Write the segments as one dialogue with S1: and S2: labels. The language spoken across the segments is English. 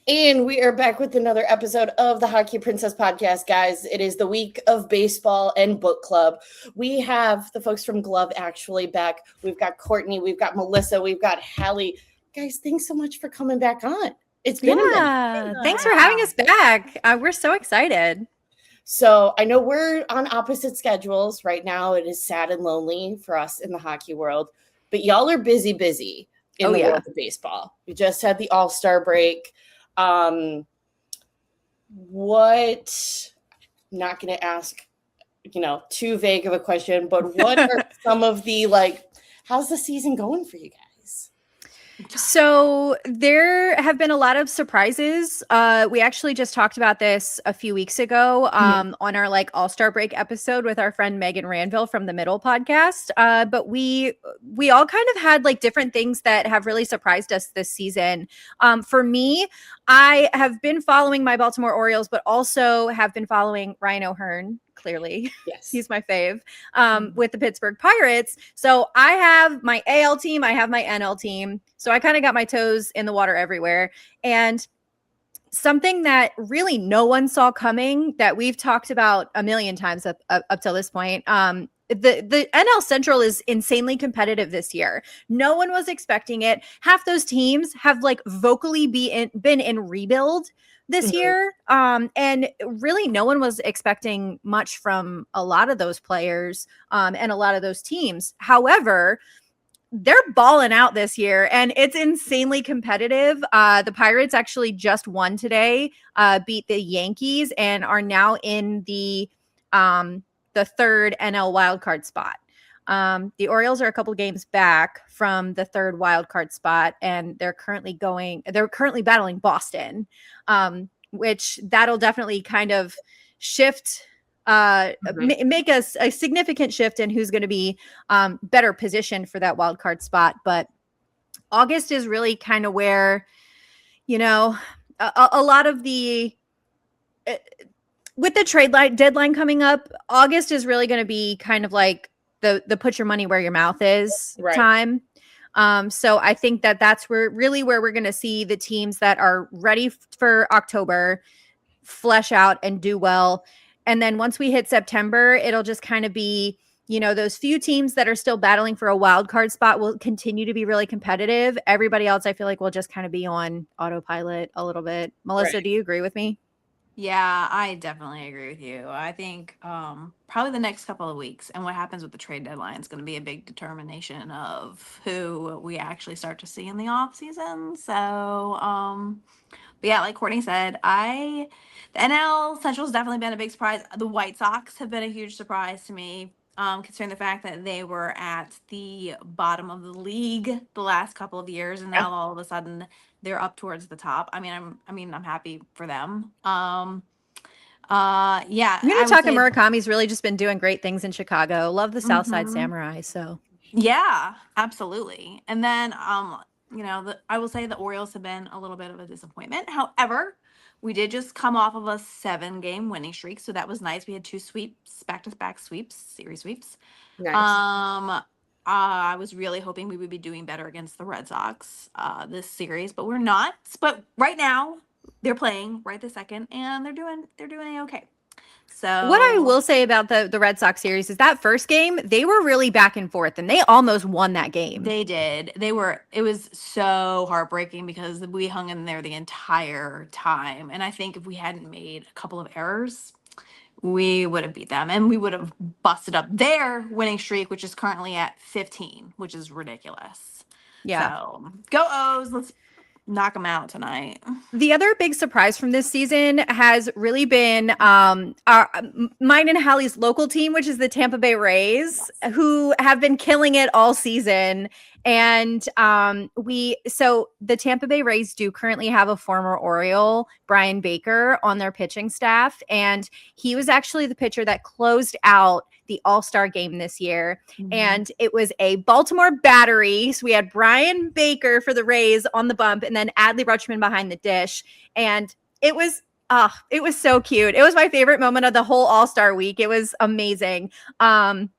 S1: And we are back with another episode of the Hockey Princess podcast, guys. It is the week of baseball and book club. We have the folks from Glove actually back. We've got Courtney, we've got Melissa, we've got Hallie. Guys, thanks so much for coming back on. It's been a minute.
S2: Thanks for having us back. We're so excited.
S1: So I know we're on opposite schedules right now. It is sad and lonely for us in the hockey world, but y'all are busy in the world of baseball. We just had the All-Star break. What, not going to ask, too vague of a question, but what are some of the, how's the season going for you guys?
S2: So there have been a lot of surprises. We actually just talked about this a few weeks ago on our All-Star break episode with our friend Megan Ranville from the Middle podcast. But we all kind of had different things that have really surprised us this season. For me, I have been following my Baltimore Orioles, but also have been following Ryan O'Hearn. Clearly,
S1: yes,
S2: he's my fave with the Pittsburgh Pirates. So I have my AL team, I have my NL team. So I kind of got my toes in the water everywhere. And something that really no one saw coming that we've talked about a million times up till this point. The NL Central is insanely competitive this year. No one was expecting it. Half those teams have vocally been in rebuild this year. And really no one was expecting much from a lot of those players and a lot of those teams. However, they're balling out this year and it's insanely competitive. The Pirates actually just won today, beat the Yankees and are now in the third NL wildcard spot. The Orioles are a couple games back from the third wildcard spot, and they're currently battling Boston, which that'll definitely kind of shift, make us a significant shift in who's going to be better positioned for that wildcard spot. But August is really kind of where, a lot of the with the trade deadline coming up, August is really going to be kind of the put your money where your mouth is time. So I think that's where we're going to see the teams that are ready for October flesh out and do well. And then once we hit September, it'll just kind of be, those few teams that are still battling for a wild card spot will continue to be really competitive. Everybody else, I feel like, will just kind of be on autopilot a little bit. Melissa, do you agree with me?
S3: Yeah, I definitely agree with you. I think probably the next couple of weeks and what happens with the trade deadline is going to be a big determination of who we actually start to see in the off season. So, but yeah, like Courtney said, the NL Central has definitely been a big surprise. The White Sox have been a huge surprise to me, considering the fact that they were at the bottom of the league the last couple of years, and now all of a sudden they're up towards the top. I'm happy for them. Yeah.
S2: Munetaka Murakami's really just been doing great things in Chicago. Love the Southside Samurai. So
S3: yeah, absolutely. And then, I will say the Orioles have been a little bit of a disappointment. However, we did just come off of a 7-game winning streak, so that was nice. We had 2 sweeps, back-to-back sweeps, series sweeps. Nice. I was really hoping we would be doing better against the Red Sox this series, but we're not. But right now, they're playing right this second, and they're doing okay. So
S2: what I will say about the Red Sox series is that first game, they were really back and forth, and they almost won that game.
S3: They did. It was so heartbreaking because we hung in there the entire time. And I think if we hadn't made a couple of errors, we would have beat them, and we would have busted up their winning streak, which is currently at 15, which is ridiculous. Yeah. So go O's. Let's knock them out tonight.
S2: The other big surprise from this season has really been mine and Hallie's local team, which is the Tampa Bay Rays, who have been killing it all season. And so the Tampa Bay Rays do currently have a former Oriole, Brian Baker, on their pitching staff. And he was actually the pitcher that closed out the All-Star game this year. Mm-hmm. And it was a Baltimore battery. So we had Brian Baker for the Rays on the bump and then Adley Rutschman behind the dish. And it was so cute. It was my favorite moment of the whole All-Star week. It was amazing. And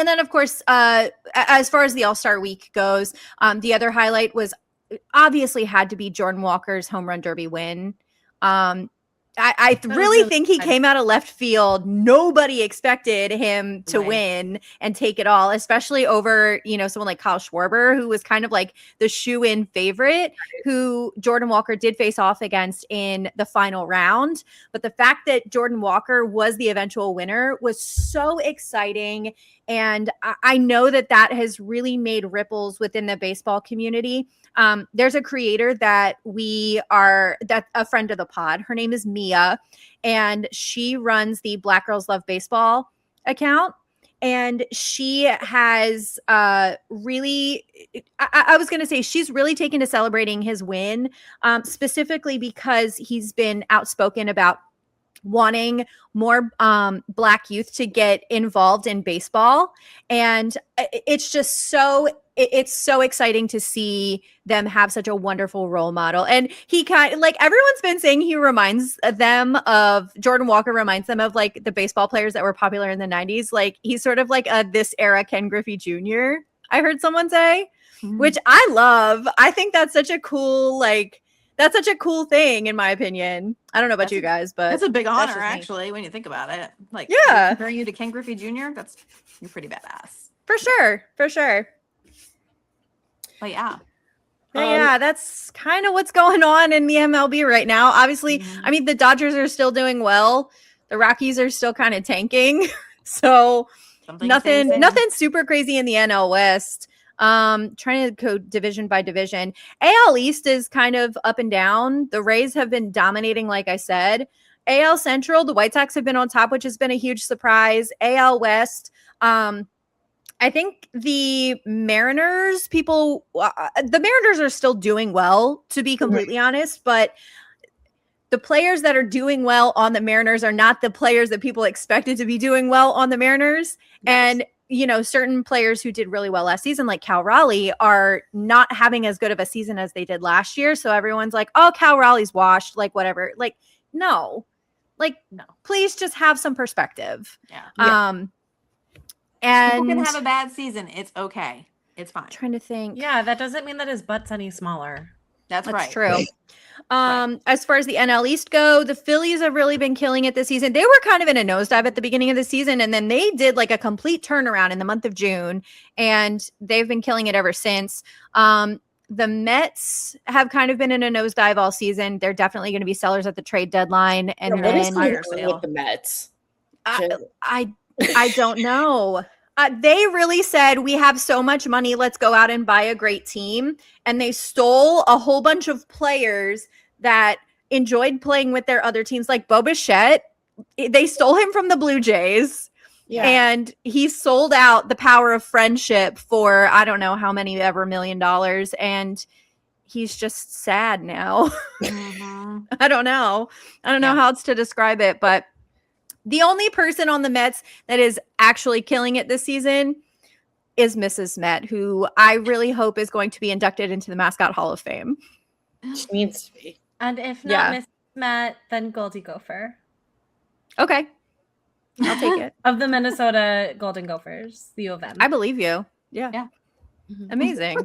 S2: then, of course, as far as the All-Star week goes, the other highlight was obviously had to be Jordan Walker's home run derby win. I
S4: was
S2: really
S4: really
S2: think he
S4: exciting.
S2: came out of left field. Nobody expected him to
S3: Right.
S2: win and take it all, especially over, someone like Kyle Schwarber, who was kind of like the shoe-in favorite, who Jordan Walker did face off against in the final round. But the fact that Jordan Walker was the eventual winner was so exciting. And I know that has really made ripples within the baseball community. There's a creator that's a friend of the pod. Her name is Mia, and she runs the Black Girls Love Baseball account. And she has really, I was going to say, she's really taken to celebrating his win, specifically because he's been outspoken about wanting more Black youth to get involved in baseball. And it's just it's so exciting to see them have such a wonderful role model. And he everyone's been saying Jordan Walker reminds them of like the baseball players that were popular in the 90s. Like he's sort of like this era Ken Griffey Jr. I heard someone say, which I love. I think that's such a cool, thing, in my opinion. I don't know about you guys, but
S3: that's a big honor,
S2: just me.
S3: actually, when you think about it. Like,
S2: Yeah.
S3: comparing you to Ken Griffey Jr., you're pretty badass.
S2: For sure.
S3: But yeah.
S2: Yeah, that's kind of what's going on in the MLB right now. Obviously, I mean, the Dodgers are still doing well. The Rockies are still kind of tanking. So nothing super crazy in the NL West. Trying to go division by division. AL East is kind of up and down. The Rays have been dominating, like I said. AL Central, the White Sox have been on top, which has been a huge surprise. AL West, I think the Mariners are still doing well, to be completely honest, but the players that are doing well on the Mariners are not the players that people expected to be doing well on the Mariners. Yes. And, certain players who did really well last season, like Cal Raleigh, are not having as good of a season as they did last year. So everyone's like, oh, Cal Raleigh's washed, like whatever. Like, no, please just have some perspective.
S3: Yeah.
S2: And
S3: people can have a bad season. It's okay. It's fine.
S2: Trying to think.
S4: Yeah, that doesn't mean that his butt's any smaller.
S3: That's right.
S2: True. As far as the NL East go, the Phillies have really been killing it this season. They were kind of in a nosedive at the beginning of the season, and then they did like a complete turnaround in the month of June, and they've been killing it ever since. The Mets have kind of been in a nosedive all season. They're definitely going to be sellers at the trade deadline. And
S1: what is
S2: then
S1: going on with the Mets?
S2: I don't know. They really said, we have so much money, let's go out and buy a great team. And they stole a whole bunch of players that enjoyed playing with their other teams, like Bo Bichette. They stole him from the Blue Jays. Yeah. And he sold out the power of friendship for I don't know how many ever $1 million. And he's just sad now.
S3: Mm-hmm.
S2: I don't know how else to describe it, but the only person on the Mets that is actually killing it this season is Mrs. Met, who I really hope is going to be inducted into the Mascot Hall of Fame.
S1: She needs to be.
S4: And if not Mrs. Met, then Goldie Gopher.
S2: Okay. I'll take it.
S4: Of the Minnesota Golden Gophers, the U of M.
S2: I believe you. Yeah.
S4: Mm-hmm.
S2: Amazing.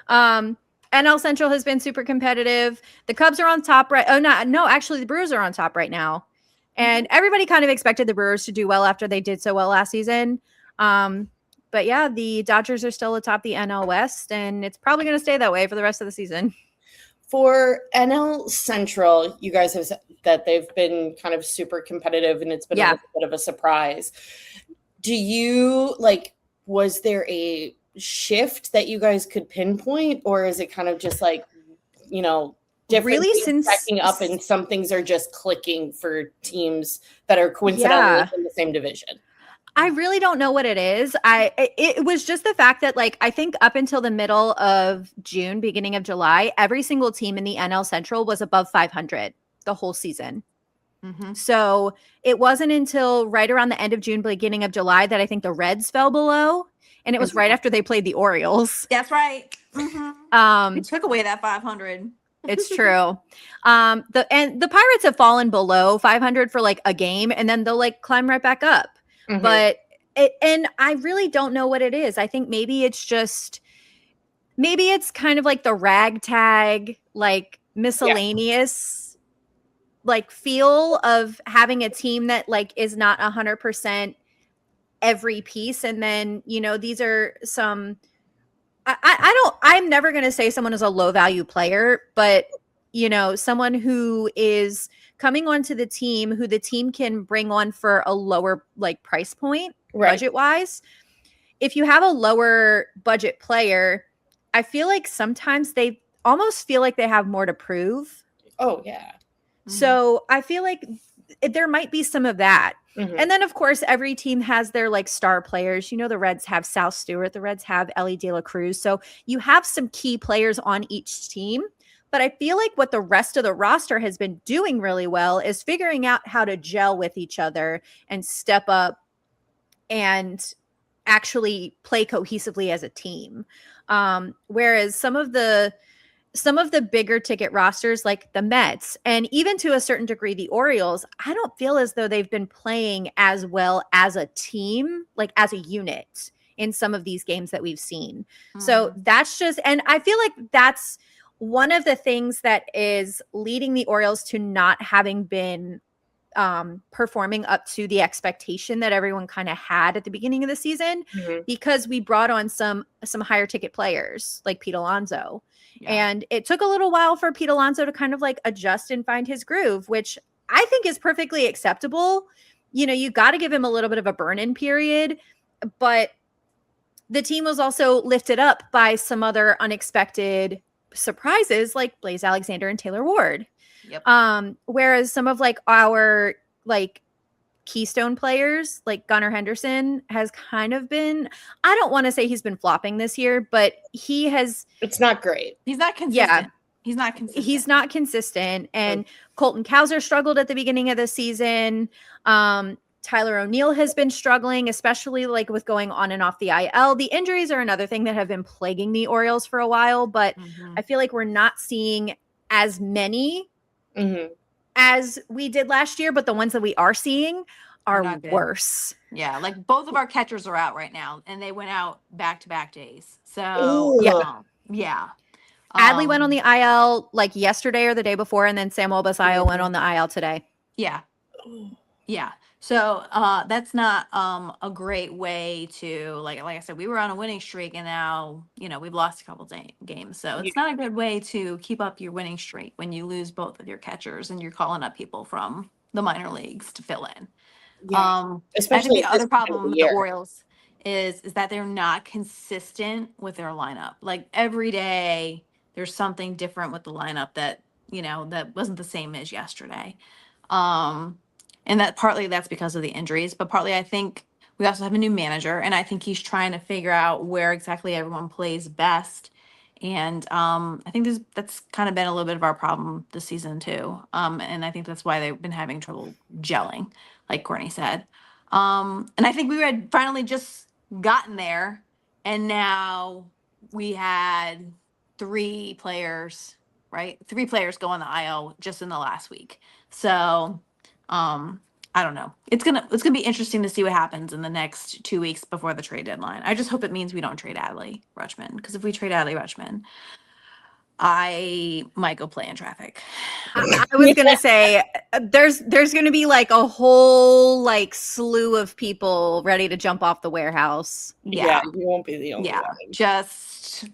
S2: NL Central has been super competitive. The Cubs are on top right. Oh, no, actually the Brewers are on top right now. And everybody kind of expected the Brewers to do well after they did so well last season. But yeah, the Dodgers are still atop the NL West, and it's probably going to stay that way for the rest of the season.
S1: For NL Central, you guys have said that they've been kind of super competitive, and it's been a little bit of a surprise. Do you, was there a shift that you guys could pinpoint, or is it kind of just different
S2: really
S1: things stacking up and some things are just clicking for teams that are coincidentally in the same division?
S2: I really don't know what it is. It was just the fact that I think up until the middle of June, beginning of July, every single team in the NL Central was above 500 the whole season. Mm-hmm. So it wasn't until right around the end of June, beginning of July that I think the Reds fell below. And it was right after they played the Orioles.
S3: That's right. Mm-hmm. They took away that 500.
S2: It's true. The Pirates have fallen below 500 for a game, and then they'll climb right back up. Mm-hmm. But and I really don't know what it is. I think maybe it's just maybe it's kind of like the ragtag, like miscellaneous, like feel of having a team that like is not 100% every piece. And then, these are some, I'm never going to say someone is a low value player, but someone who is coming onto the team, who the team can bring on for a lower like price point, budget wise. If you have a lower budget player, I feel like sometimes they almost feel like they have more to prove.
S1: Oh yeah.
S2: So I feel like there might be some of that. And then, of course, every team has their like star players. The Reds have Sal Stewart. The Reds have Ellie De La Cruz. So you have some key players on each team. But I feel like what the rest of the roster has been doing really well is figuring out how to gel with each other and step up and actually play cohesively as a team. Whereas some of the bigger ticket rosters like the Mets and even to a certain degree the Orioles, I don't feel as though they've been playing as well as a team, like as a unit in some of these games that we've seen. So that's just, and I feel like that's one of the things that is leading the Orioles to not having been performing up to the expectation that everyone kind of had at the beginning of the season, because we brought on some higher ticket players like Pete Alonso. And it took a little while for Pete Alonso to kind of like adjust and find his groove, which I think is perfectly acceptable. You got to give him a little bit of a burn-in period, but the team was also lifted up by some other unexpected surprises like Blaze Alexander and Taylor Ward. Whereas some of like our like keystone players like Gunnar Henderson has kind of been, I don't want to say he's been flopping this year, but it's
S1: not great.
S3: He's not consistent. He's not consistent.
S2: And Colton Cowser struggled at the beginning of the season. Tyler O'Neill has been struggling, especially like with going on and off the IL. The injuries are another thing that have been plaguing the Orioles for a while, but I feel like we're not seeing as many as we did last year, but the ones that we are seeing are worse.
S3: Yeah, like both of our catchers are out right now, and they went out back-to-back days. So yeah.
S2: Adley went on the IL like yesterday or the day before, and then Samuel Basayo went on the IL today.
S3: Yeah. So that's not a great way to like I said, we were on a winning streak, and now we've lost a couple games. So it's not a good way to keep up your winning streak when you lose both of your catchers and you're calling up people from the minor leagues to fill in. Especially the other problem with the Orioles is that they're not consistent with their lineup. Like every day there's something different with the lineup that that wasn't the same as yesterday. And that partly that's because of the injuries, but partly I think we also have a new manager, and I think he's trying to figure out where exactly everyone plays best. And I think that's kind of been a little bit of our problem this season too. And I think that's why they've been having trouble gelling, like Courtney said. And I think we had finally just gotten there, and now we had 3 players go on the IL just in the last week. So I don't know. It's gonna be interesting to see what happens in the next 2 weeks before the trade deadline. I just hope it means we don't trade Adley Rutschman, because if we trade Adley Rutschman, I might go play in traffic.
S2: I was gonna say there's gonna be like a whole like slew of people ready to jump off the warehouse.
S1: Yeah, you won't be the only one.
S3: Just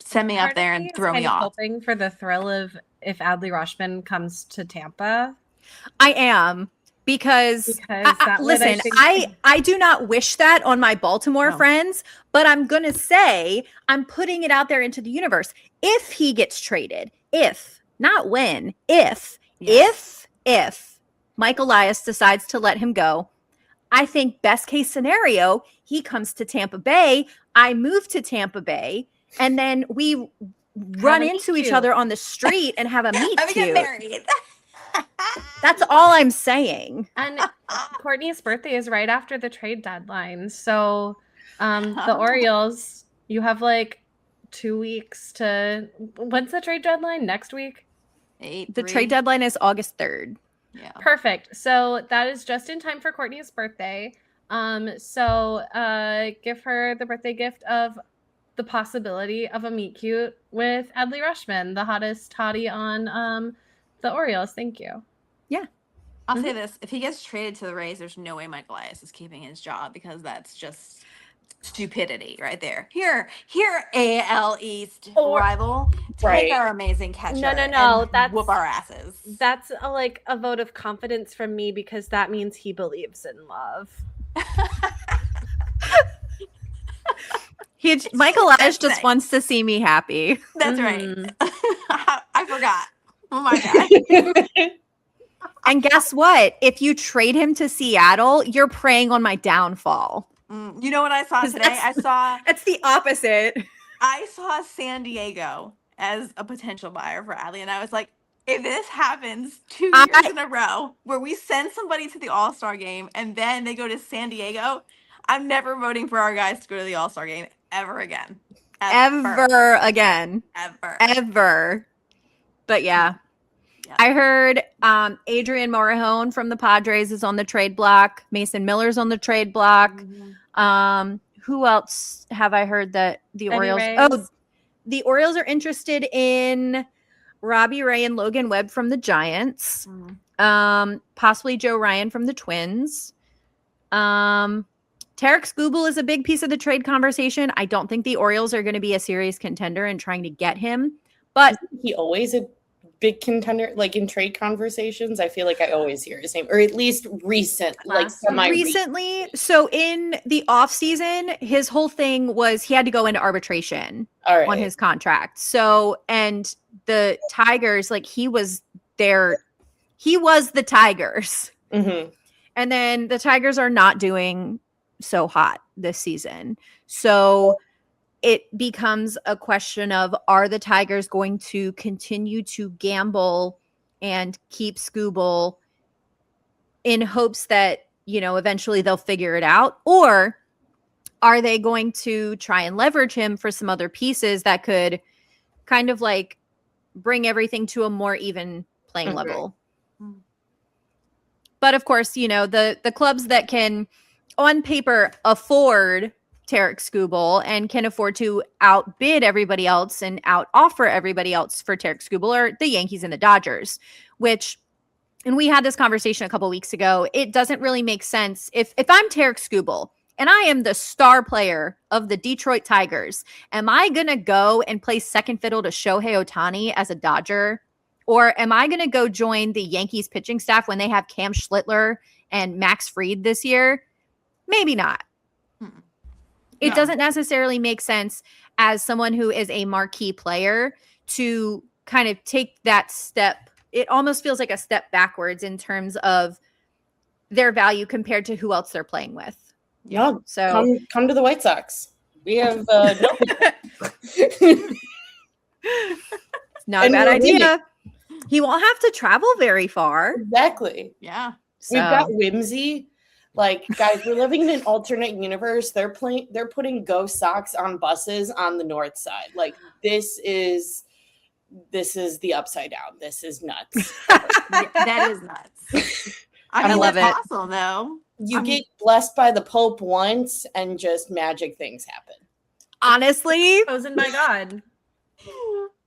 S3: send me up there and throw me off.
S4: Hoping for the thrill of if Adley Rutschman comes to Tampa.
S2: I am, because listen, I do not wish that on my Baltimore friends, but I'm going to say, I'm putting it out there into the universe. If he gets traded, not when, if Mike Elias decides to let him go, I think best case scenario, he comes to Tampa Bay, I move to Tampa Bay, and then we run into each other on the street and have a meet cute.
S3: Get married.
S2: That's all I'm saying.
S4: And Courtney's birthday is right after the trade deadline. So the Orioles, you have like 2 weeks to, when's the trade deadline? Next week?
S2: The trade deadline is August 3rd.
S3: Yeah.
S4: Perfect. So that is just in time for Courtney's birthday. So give her the birthday gift of the possibility of a meet cute with Adley Rushman, the hottest hottie on the Orioles. Thank you.
S3: I'll say this: if he gets traded to the Rays, there's no way Mike Elias is keeping his job because that's just stupidity right there. Here, AL East rival, take our amazing catcher.
S4: No,
S3: and
S4: that's
S3: whoop our asses.
S4: That's a vote of confidence from me because that means he believes in love.
S2: Michael Elias just wants to see me happy.
S3: That's right. I forgot. Oh my god.
S2: And guess what? If you trade him to Seattle, you're preying on my downfall.
S3: You know what I saw today?
S2: It's the opposite.
S3: I saw San Diego as a potential buyer for Adley, and I was like, if this happens 2 years in a row where we send somebody to the All-Star game and then they go to San Diego, I'm never voting for our guys to go to the All-Star game ever again.
S2: Ever again. Ever. But yeah. I heard Adrian Morejon from the Padres is on the trade block. Mason Miller's on the trade block. Who else have I heard that the Orioles? Oh, the Orioles are interested in Robbie Ray and Logan Webb from the Giants. Possibly Joe Ryan from the Twins. Tarek Skubal is a big piece of the trade conversation. I don't think the Orioles are going to be a serious contender in trying to get him. But
S1: isn't he always a big contender, like in trade conversations? I feel like I always hear his name, or at least recently.
S2: So in the off season, his whole thing was he had to go into arbitration on his contract. So, and the Tigers, like he was the Tigers.
S1: Mm-hmm.
S2: And then the Tigers are not doing so hot this season. So it becomes a question of, are the Tigers going to continue to gamble and keep Skubal in hopes that, eventually they'll figure it out? Or are they going to try and leverage him for some other pieces that could kind of like bring everything to a more even playing level? But of course, the clubs that can on paper afford Tarek Skubal and can afford to outbid everybody else and out offer everybody else for Tarek Skubal are the Yankees and the Dodgers, and we had this conversation a couple weeks ago. It doesn't really make sense. If I'm Tarek Skubal and I am the star player of the Detroit Tigers, am I going to go and play second fiddle to Shohei Ohtani as a Dodger? Or am I going to go join the Yankees pitching staff when they have Cam Schlittler and Max Fried this year? Maybe not. It doesn't necessarily make sense as someone who is a marquee player to kind of take that step. It almost feels like a step backwards in terms of their value compared to who else they're playing with.
S1: Yeah. So come to the White Sox. We have
S2: not a bad idea. He won't have to travel very far.
S1: Exactly.
S3: Yeah.
S1: We've got Whimsy. Like, guys, we're living in an alternate universe. They're putting Go Sox on buses on the north side. Like, this is the upside down. This is nuts.
S3: That is nuts. I love it. Awesome, though.
S1: You get blessed by the Pope once, and just magic things happen.
S2: Honestly,
S4: chosen by God.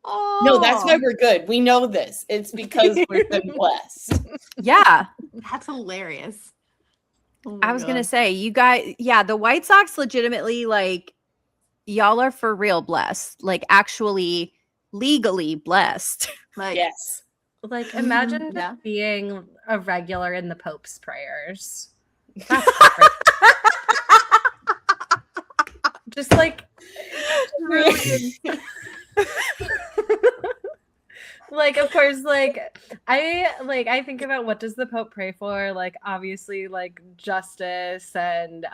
S3: Oh.
S1: No, that's why we're good. We know this. It's because we've been blessed.
S2: Yeah,
S3: that's hilarious. Oh
S2: I was going to say, you guys, the White Sox legitimately, like, y'all are for real blessed, like actually legally blessed.
S3: Like,
S1: yes.
S4: Like, imagine being a regular in the Pope's prayers. That's just like, like, of course, I think about what does the Pope pray for? Like, obviously, like justice and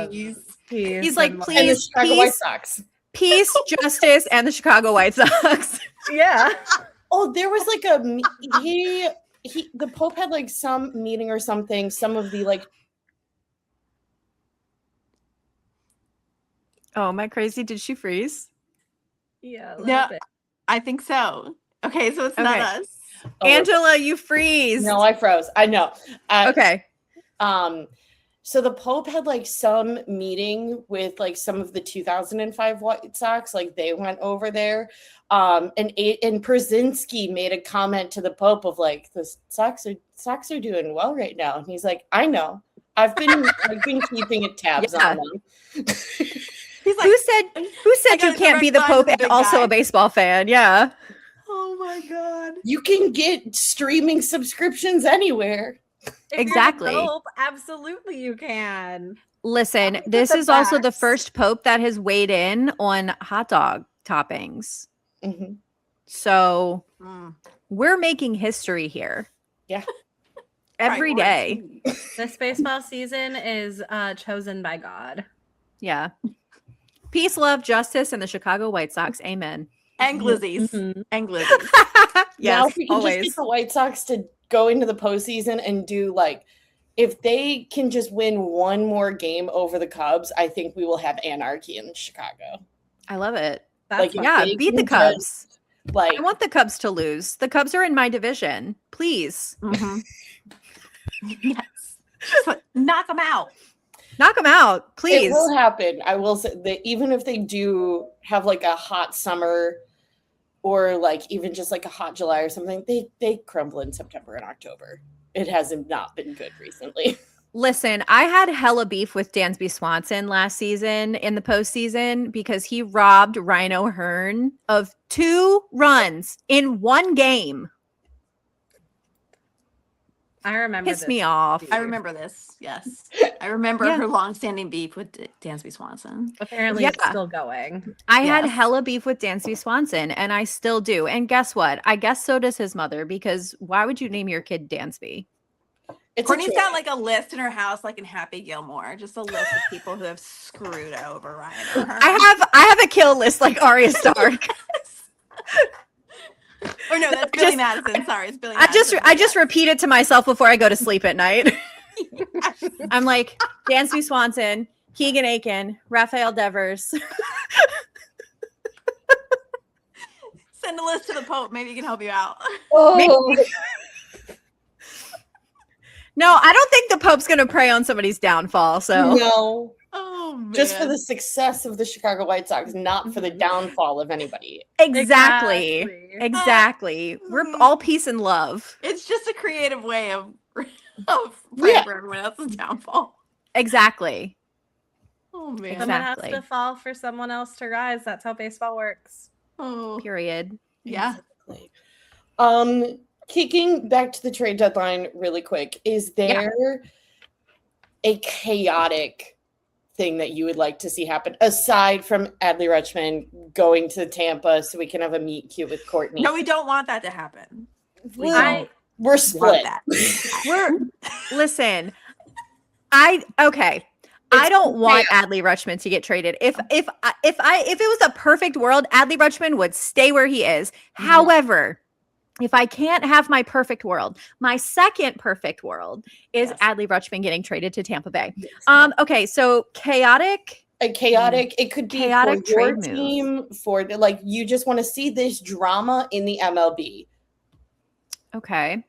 S4: peace.
S2: He's like, please,
S1: and the Chicago White Sox.
S2: Peace, justice, and the Chicago White Sox.
S4: Yeah.
S1: Oh, there was like the Pope had like some meeting or something. Some of the like.
S2: Oh, am I crazy? Did she freeze?
S4: Yeah.
S3: Yeah. I think so. Okay, so it's not us.
S2: Angela, you freeze.
S1: No, I froze. I know.
S2: Okay.
S1: So the Pope had like some meeting with like some of the 2005 White Sox, like they went over there. And Przinski made a comment to the Pope of like, the Sox are doing well right now. And he's like, I know. I've been keeping tabs on them.
S2: He's like, who said you can't be the Pope and also a baseball fan? Yeah.
S3: Oh my God.
S1: You can get streaming subscriptions anywhere.
S2: Exactly.
S4: Pope, absolutely you can.
S2: Listen, this is also the first Pope that has weighed in on hot dog toppings.
S1: Mm-hmm.
S2: So we're making history here.
S1: Yeah.
S2: Every day.
S4: This baseball season is chosen by God.
S2: Yeah. Peace, love, justice, and the Chicago White Sox. Amen.
S3: And glizzies.
S4: Mm-hmm.
S3: And glizzies.
S1: Yes, now if we can
S2: always.
S1: just get the White Sox to go into the postseason and do like, if they can just win one more game over the Cubs, I think we will have anarchy in Chicago.
S2: I love it.
S1: Like,
S2: yeah, beat the Cubs.
S1: Like,
S2: I want the Cubs to lose. The Cubs are in my division. Please.
S3: Mm-hmm. Yes. Just knock them out.
S2: Knock them out, please.
S1: It will happen. I will say that even if they do have like a hot summer or like even just like a hot July or something, they crumble in September and October. It hasn't not been good recently.
S2: Listen, I had hella beef with Dansby Swanson last season in the postseason because he robbed Ryan O'Hearn of 2 runs in one game.
S4: I remember
S2: Pissed
S4: this,
S2: me off.
S3: I remember this. Yes. I remember her longstanding beef with Dansby Swanson.
S4: Apparently it's still going.
S2: I had hella beef with Dansby Swanson, and I still do. And guess what? I guess so does his mother, because why would you name your kid Dansby?
S3: Courtney's got like a list in her house, like in Happy Gilmore, just a list of people who have screwed over Ryan O'Hearn.
S2: I have a kill list like Arya Stark.
S3: Or no, that's Billy Madison. Sorry, it's Billy Madison.
S2: I just repeat it to myself before I go to sleep at night. I'm like, Dansby Swanson, Keegan Aiken, Rafael Devers.
S3: Send a list to the Pope. Maybe he can help you out.
S1: Oh.
S2: No, I don't think the Pope's going to prey on somebody's downfall. So
S1: no.
S3: Oh, man.
S1: Just for the success of the Chicago White Sox, not for the downfall of anybody.
S2: Exactly. We're all peace and love.
S3: It's just a creative way of praying for everyone else's downfall.
S2: Exactly.
S3: Oh man.
S4: Someone has to fall for someone else to rise. That's how baseball works.
S3: Oh.
S2: Period.
S3: Yeah.
S1: Exactly. Kicking back to the trade deadline really quick, is there a chaotic thing that you would like to see happen aside from Adley Rutschman going to Tampa so we can have a meet cute with Courtney?
S3: No, we don't want that to happen.
S1: We're split.
S2: Listen. I don't want Adley Rutschman to get traded. If it was a perfect world, Adley Rutschman would stay where he is. Mm-hmm. However, if I can't have my perfect world, my second perfect world is Adley Rutschman getting traded to Tampa Bay. Yes. Okay, so chaotic.
S1: It could be
S2: chaotic
S1: for your
S2: trade
S1: team, for like you just want to see this drama in the MLB.
S2: Okay.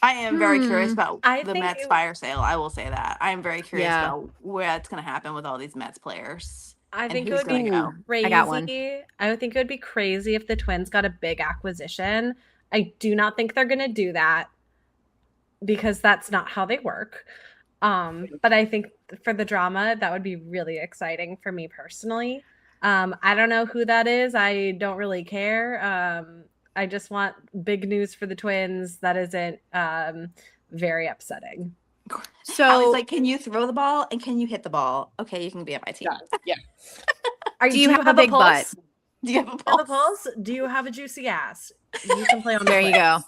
S3: I am very curious about the Mets fire sale. I will say that. I am very curious about what's going to happen with all these Mets players.
S4: I think it would be crazy.
S2: I got one.
S4: I think it would be crazy if the Twins got a big acquisition. I do not think they're going to do that because that's not how they work. But I think for the drama, that would be really exciting for me personally. I don't know who that is. I don't really care. I just want big news for the Twins that isn't very upsetting.
S3: So I was like, can you throw the ball and can you hit the ball? Okay, you can be on my team.
S1: Yeah.
S2: Do you have a big butt?
S3: Do you have a
S4: pulse? Do you have a juicy ass? You can play on
S2: there you go.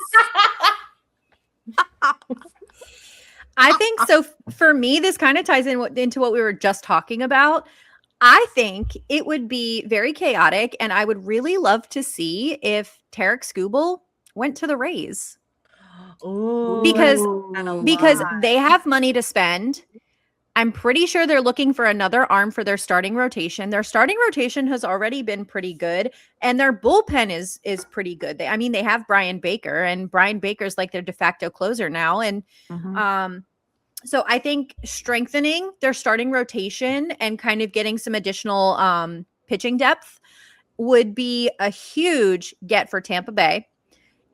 S2: I think so. For me, this kind of ties into what we were just talking about. I think it would be very chaotic, and I would really love to see if Tarek Skubal went to the Rays.
S4: Ooh,
S2: because they have money to spend. I'm pretty sure they're looking for another arm for their starting rotation. Their starting rotation has already been pretty good, and their bullpen is pretty good. They have Brian Baker, and Brian Baker's like their de facto closer now. And So I think strengthening their starting rotation and kind of getting some additional pitching depth would be a huge get for Tampa Bay.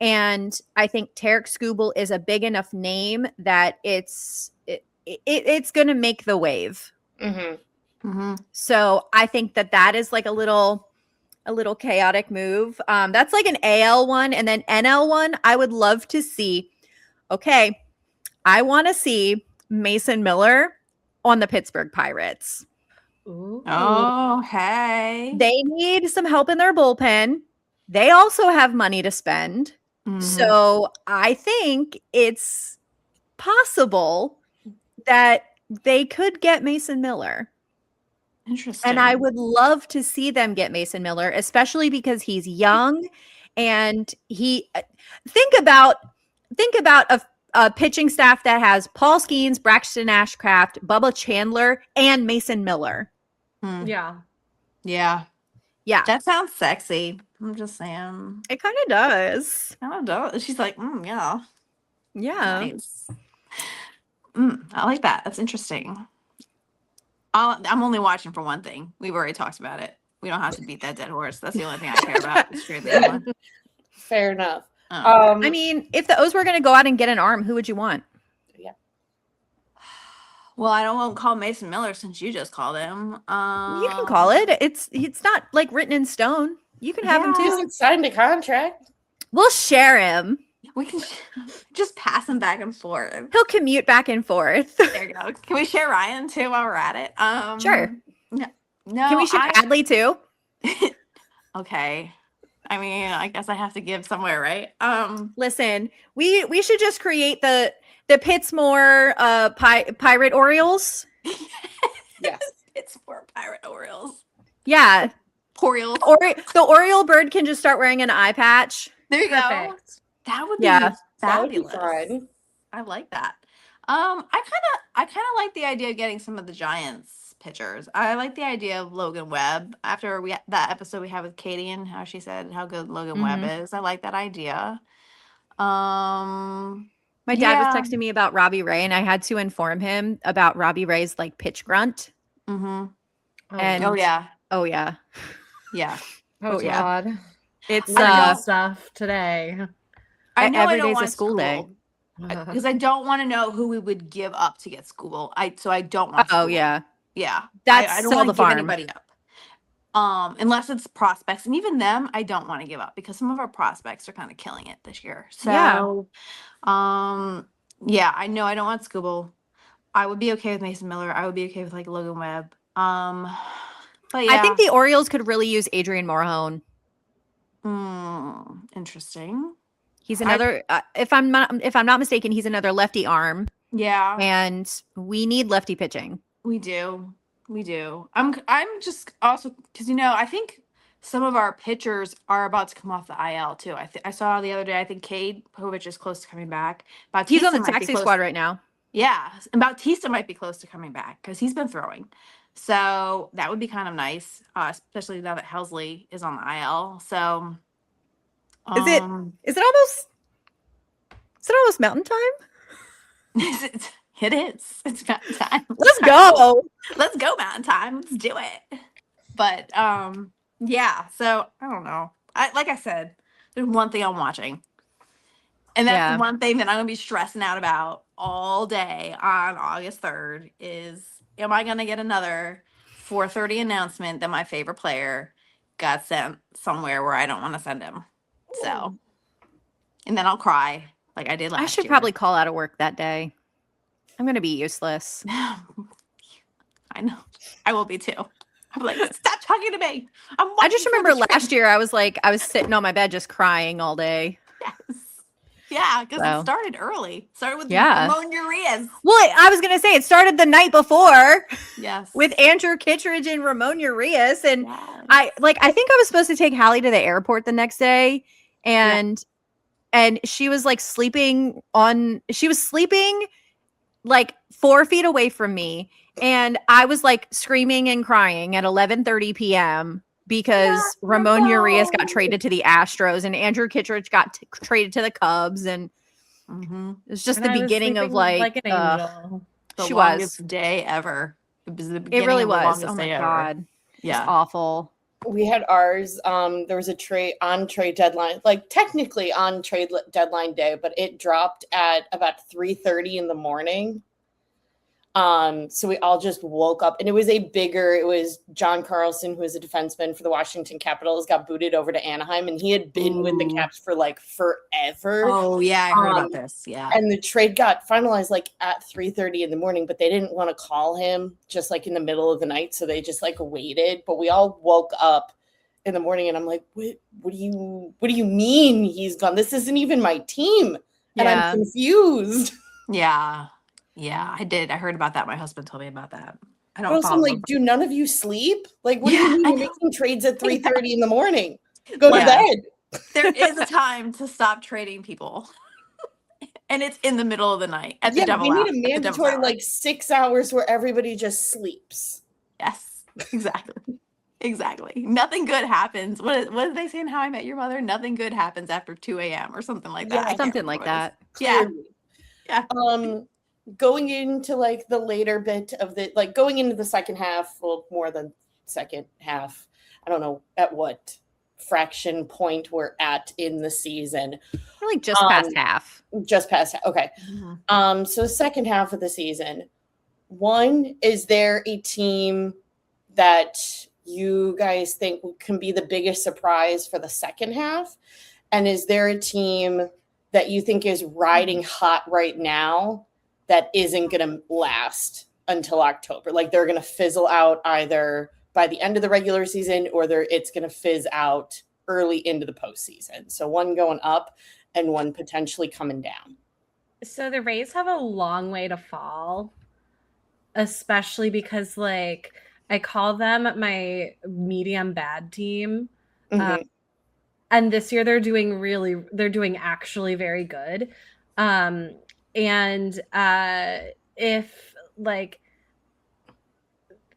S2: And I think Tarek Skubal is a big enough name that it's going to make the wave. So I think that is like a little chaotic move. That's like an AL one, and then NL one. I would love to see. Okay, I want to see Mason Miller on the Pittsburgh Pirates.
S4: Ooh.
S3: Oh, hey.
S2: They need some help in their bullpen. They also have money to spend. So I think it's possible that they could get Mason Miller.
S3: Interesting.
S2: And I would love to see them get Mason Miller, especially because he's young and he think about a pitching staff that has Paul Skeens, Braxton Ashcraft, Bubba Chandler, and Mason Miller.
S4: Yeah.
S3: Yeah. That sounds sexy. I'm just saying.
S2: It kind of does.
S3: I don't know. She's like, yeah.
S2: Yeah.
S3: Nice. I like that. That's interesting. I'm only watching for one thing. We've already talked about it. We don't have to beat that dead horse. That's the only thing I care about. It's straight the other one.
S1: Fair enough.
S2: I mean, if the O's were going to go out and get an arm, who would you want?
S1: Yeah.
S3: Well, I don't want to call Mason Miller since you just called him.
S2: You can call it. It's not like written in stone. You can have him
S1: He
S2: too.
S1: hasn't signed a contract.
S2: We'll share him.
S3: We can just pass him back and forth.
S2: He'll commute back and forth.
S3: There you go. Can we share Ryan too while we're at it?
S2: Sure.
S3: No.
S2: Can we share Adley too?
S3: Okay. I mean, I guess I have to give somewhere, right?
S2: Listen, we should just create the Pittsmore Pirate Orioles.
S1: Yes.
S3: Pittsmore Pirate Orioles.
S2: Yeah.
S3: Orioles.
S2: The Oriole bird can just start wearing an eye patch.
S3: There you go.
S4: Perfect.
S3: That would be fabulous.
S1: That would be fun.
S3: I like that. I kind of like the idea of getting some of the Giants pitchers. I like the idea of Logan Webb after that episode we had with Katie and how she said how good Logan Webb is. I like that idea.
S2: My dad was texting me about Robbie Ray, and I had to inform him about Robbie Ray's like pitch grunt.
S3: Mm-hmm.
S2: And
S3: oh yeah.
S4: Oh
S2: Oh, yeah.
S4: God.
S2: It's
S4: stuff today.
S3: I know
S2: every
S3: I don't
S2: day's a
S3: want
S2: school day.
S3: because I don't want to know who we would give up to get Scooble. So I don't want.
S2: Oh
S3: Scooble.
S2: yeah.
S3: I don't
S2: sell
S3: want
S2: the
S3: to give
S2: farm.
S3: anybody up. Unless it's prospects, and even them, I don't want to give up because some of our prospects are kind of killing it this year. So, I know I don't want Scooble. I would be okay with Mason Miller. I would be okay with like Logan Webb. But yeah,
S2: I think the Orioles could really use Adrian Morahone.
S3: Interesting.
S2: He's another. If I'm not mistaken, he's another lefty arm.
S3: Yeah,
S2: And we need lefty pitching.
S3: we do. I'm just also because I think some of our pitchers are about to come off the IL too. I saw the other day. I think Cade Povich is close to coming back.
S2: He's
S3: Bautista
S2: on the
S3: might be
S2: taxi
S3: close-
S2: squad right now.
S3: Yeah, and Bautista might be close to coming back because he's been throwing. So that would be kind of nice, especially now that Helsley is on the IL. So
S2: Is it almost mountain time?
S3: it is. It's mountain time.
S2: Let's go.
S3: Let's go mountain time. Let's do it. But yeah. So I don't know. Like I said, there's one thing I'm watching, and that's the one thing that I'm gonna be stressing out about all day on August 3rd is, am I gonna get another 4:30 announcement that my favorite player got sent somewhere where I don't want to send him? So, and then I'll cry like I did last year.
S2: I should probably call out of work that day. I'm going to be useless.
S3: I know. I will be too. I'm like, stop talking to me.
S2: I just remember last year I was sitting on my bed just crying all day.
S3: Yes. Yeah, because it started early. Started with Ramon Urias.
S2: Well, I was going to say it started the night before.
S3: Yes.
S2: With Andrew Kittredge and Ramon Urias. And I think I was supposed to take Hallie to the airport the next day. And she was like sleeping like 4 feet away from me. And I was like screaming and crying at 11:30 p.m. because Ramon Urias got traded to the Astros and Andrew Kittredge got traded to the Cubs. And it's just the beginning of like
S4: an angel.
S3: The
S2: She
S3: longest
S2: was.
S3: day ever. It was the
S2: It
S3: beginning
S2: really
S3: of the
S2: was.
S3: longest
S2: Oh my
S3: day ever.
S2: God. It's
S3: Yeah.
S2: awful.
S1: We had ours. There was a trade deadline, like technically on deadline day, but it dropped at about 3:30 in the morning. So we all just woke up, and it was John Carlson, who is a defenseman for the Washington Capitals, got booted over to Anaheim, and he had been with the
S3: Ooh.
S1: Caps for like forever.
S3: Oh yeah, I heard
S1: Um,
S3: about this. Yeah.
S1: And the trade got finalized like at 3:30 in the morning, but they didn't want to call him just like in the middle of the night. So they just like waited. But we all woke up in the morning and I'm like, what do you mean he's gone? This isn't even my team. And I'm
S2: Yeah.
S1: confused.
S3: Yeah. Yeah, I did. I heard about that. My husband told me about that. I
S1: But
S3: don't
S1: also, I'm
S3: follow
S1: like,
S3: them.
S1: do none of you sleep? Like, what do
S3: Yeah,
S1: you mean
S3: I
S1: you're
S3: know.
S1: making trades at 3:30 in the morning? Go to
S3: Yeah.
S1: bed.
S3: There is a time to stop trading people. And it's in the middle of the night at the
S1: Yeah,
S3: devil
S1: we need
S3: hour.
S1: a
S3: At the devil's
S1: mandatory
S3: hour.
S1: like 6 hours where everybody just sleeps.
S3: Yes, exactly. Exactly. Nothing good happens. What did they say in How I Met Your Mother? Nothing good happens after 2 a.m. or something like that.
S1: Yeah.
S3: I can't
S2: Something
S3: remember
S2: like
S3: what it is.
S2: that.
S3: Yeah.
S1: Clearly.
S3: Yeah.
S1: Going into like the later bit of going into the second half, well, more than second half. I don't know at what fraction point we're at in the season.
S2: Really just past half.
S1: Just past. Okay.
S3: Mhm.
S1: So second half of the season. One, is there a team that you guys think can be the biggest surprise for the second half? And is there a team that you think is riding hot right now that isn't going to last until October? Like they're going to fizzle out either by the end of the regular season or it's going to fizz out early into the postseason. So one going up and one potentially coming down.
S4: So the Rays have a long way to fall, especially because like I call them my medium bad team.
S1: Mhm.
S4: And this year they're doing actually very good. And if like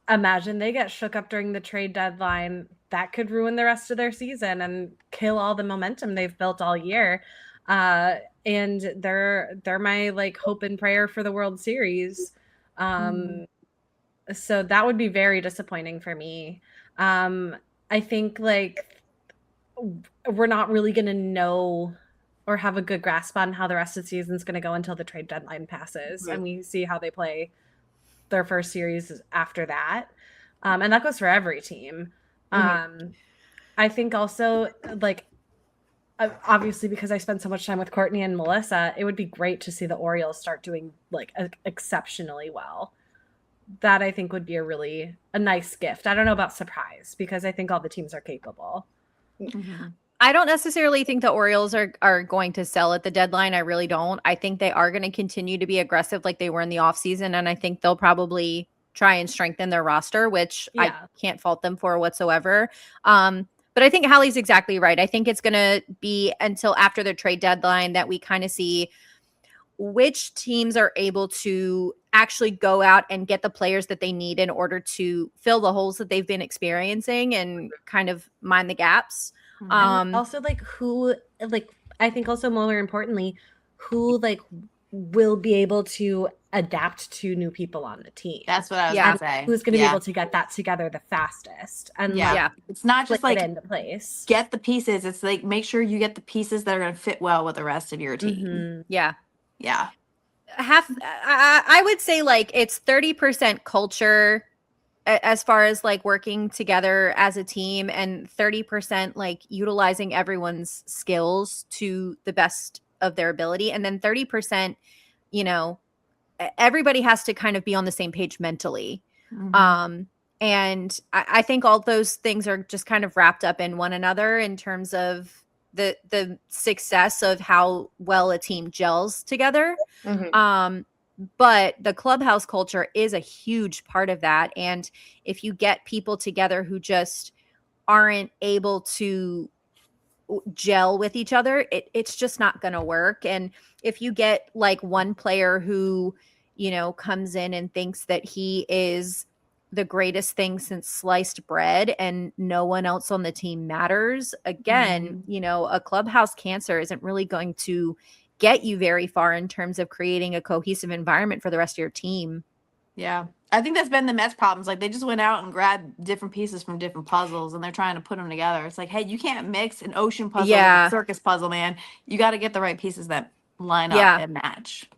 S4: imagine they get shook up during the trade deadline, that could ruin the rest of their season and kill all the momentum they've built all year. And they're my like hope and prayer for the World Series. So that would be very disappointing for me. I think like we're not really going to know or have a good grasp on how the rest of the season is going to go until the trade deadline passes and we see how they play their first series after that. And that goes for every team. I think also like obviously because I spend so much time with Courtney and Melissa, it would be great to see the Orioles start doing like exceptionally well. That I think would be a nice gift. I don't know about surprise because I think all the teams are capable.
S3: Mhm.
S2: I don't necessarily think the Orioles are going to sell at the deadline. I really don't. I think they are going to continue to be aggressive like they were in the offseason, and I think they'll probably try and strengthen their roster, which I can't fault them for whatsoever. But I think Hallie's exactly right. I think it's going to be until after the trade deadline that we kind of see which teams are able to actually go out and get the players that they need in order to fill the holes that they've been experiencing and kind of mind the gaps.
S4: Also like who like I think also more importantly who like will be able to adapt to new people on the team.
S3: That's what I was gonna say.
S4: Who's going to be able to get that together the fastest and like
S3: it's not just like
S4: into place.
S3: Get the pieces. It's like make sure you get the pieces that are going to fit well with the rest of your team.
S2: Yeah.
S3: I
S2: would say like it's 30% culture as far as like working together as a team and 30% like utilizing everyone's skills to the best of their ability. And then 30%, everybody has to kind of be on the same page mentally. And I think all those things are just kind of wrapped up in one another in terms of the success of how well a team gels together. But the clubhouse culture is a huge part of that. And if you get people together who just aren't able to gel with each other, it's just not going to work. And if you get like one player who, comes in and thinks that he is the greatest thing since sliced bread and no one else on the team matters, again, a clubhouse cancer isn't really going to get you very far in terms of creating a cohesive environment for the rest of your team.
S3: Yeah. I think that's been the Mets' problems. Like they just went out and grabbed different pieces from different puzzles and they're trying to put them together. It's like, hey, you can't mix an ocean puzzle with
S2: Yeah.
S3: a circus puzzle, man. You got to get the right pieces that line up
S2: Yeah.
S3: and match.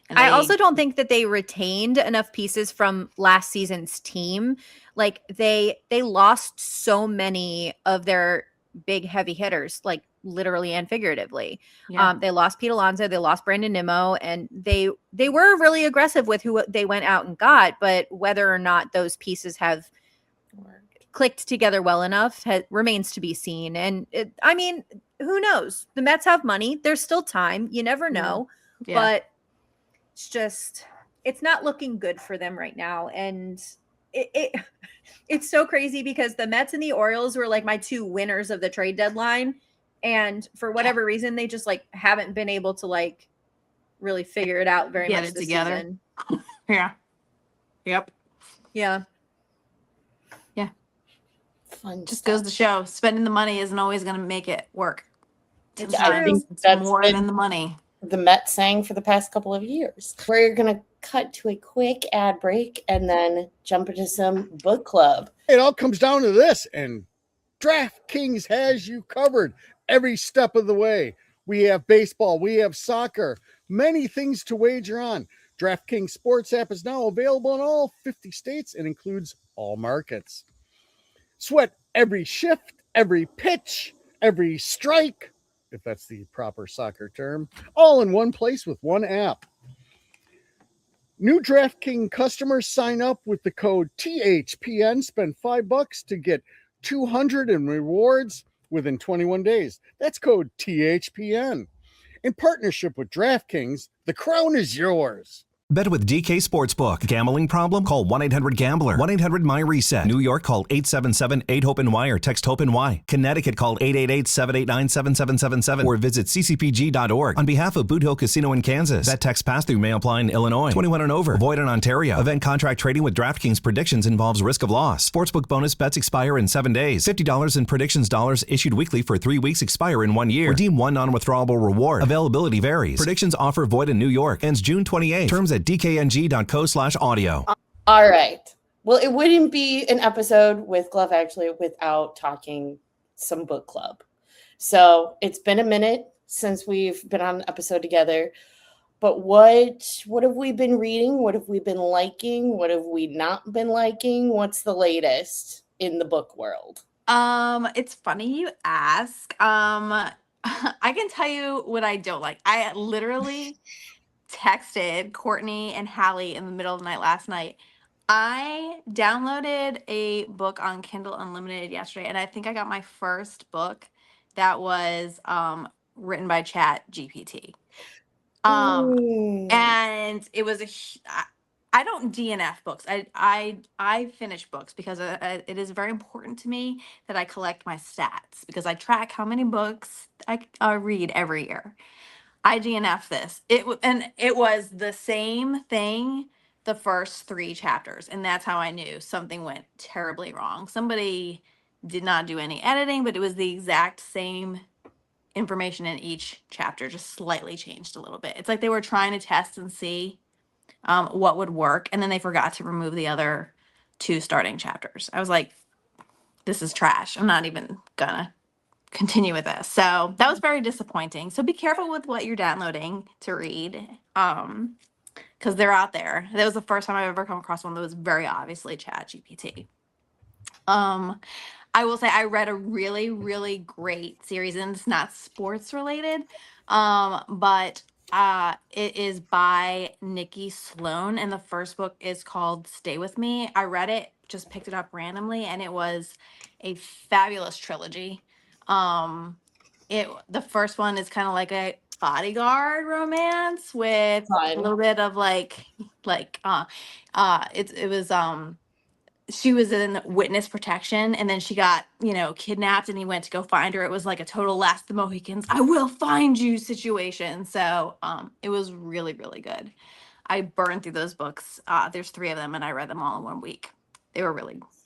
S3: And
S2: I
S3: they,
S2: also don't think that they retained enough pieces from last season's team. Like they lost so many of their big heavy hitters, like literally and figuratively.
S3: yeah.
S2: They lost Pete Alonso, they lost Brandon Nimmo, and they were really aggressive with who they went out and got. But whether or not those pieces have clicked together well enough remains to be seen. And I mean, who knows? The Mets have money. There's still time. You never know.
S3: Yeah.
S2: But it's not looking good for them right now. And it's so crazy because the Mets and the Orioles were like my two winners of the trade deadline. And for whatever reason, they just like haven't been able to like really figure it out very
S3: Get
S2: much
S3: it
S2: this
S3: together.
S2: season.
S3: Yeah. Yep.
S2: Yeah.
S1: Fun
S3: Just
S1: stuff.
S3: goes to show spending the money isn't always going to make it work.
S2: It's
S3: Sometimes
S2: true.
S3: it's
S1: That's
S3: more
S1: been-
S3: than the money.
S1: The Mets sang for the past couple of years. We're going to cut to a quick ad break and then jump into some book club.
S5: It all comes down to this, and DraftKings has you covered every step of the way. We have baseball, we have soccer, many things to wager on. DraftKings Sports app is now available in all 50 states and includes all markets. Sweat every shift, every pitch, every strike, if that's the proper soccer term, all in one place with one app. New DraftKings customers sign up with the code THPN, spend $5 to get $200 in rewards within 21 days. That's code THPN. In partnership with DraftKings, the crown is yours.
S6: Bet with DK Sportsbook. Gambling problem? Call 1-800-GAMBLER. 1-800-MY-RESET. New York, call 877-8-HOPE-NY or text HOPE-NY. Connecticut, call 888-789-7777 or visit ccpg.org. On behalf of Boot Hill Casino in Kansas, that text pass-through may apply in Illinois. 21 and over. Void in Ontario. Event contract trading with DraftKings predictions involves risk of loss. Sportsbook bonus bets expire in 7 days. $50 in predictions dollars issued weekly for 3 weeks expire in 1 year. Redeem one non-withdrawable reward. Availability varies. Predictions offer void in New York. Ends June 28. Terms at dkng.co/audio.
S1: All right. Well, it wouldn't be an episode with Glove actually without talking some book club. So it's been a minute since we've been on an episode together. But what have we been reading? What have we been liking? What have we not been liking? What's the latest in the book world?
S3: It's funny you ask. I can tell you what I don't like. I literally texted Courtney and Hallie in the middle of the night last night. I downloaded a book on Kindle Unlimited yesterday, and I think I got my first book that was written by Chat GPT. And it was I don't DNF books. I finish books because it is very important to me that I collect my stats because I track how many books I read every year. I DNF this. It was the same thing the first 3 chapters, and that's how I knew something went terribly wrong. Somebody did not do any editing, but it was the exact same information in each chapter, just slightly changed a little bit. It's like they were trying to test and see what would work, and then they forgot to remove the other 2 starting chapters. I was like, this is trash. I'm not even gonna continue with this. So that was very disappointing. So be careful with what you're downloading to read, because they're out there. That was the first time I've ever come across one that was very obviously Chat GPT. I will say I read a really, really great series, and it's not sports related, but it is by Nikki Sloan, and the first book is called Stay With Me. I read it, just picked it up randomly, and it was a fabulous trilogy. The first one is kind of like a bodyguard romance with a little bit of she was in witness protection, and then she got, kidnapped, and he went to go find her. It was like a total Last of the Mohicans, I will find you situation. So it was really, really good. I burned through those books. There's 3 of them, and I read them all in 1 week. They were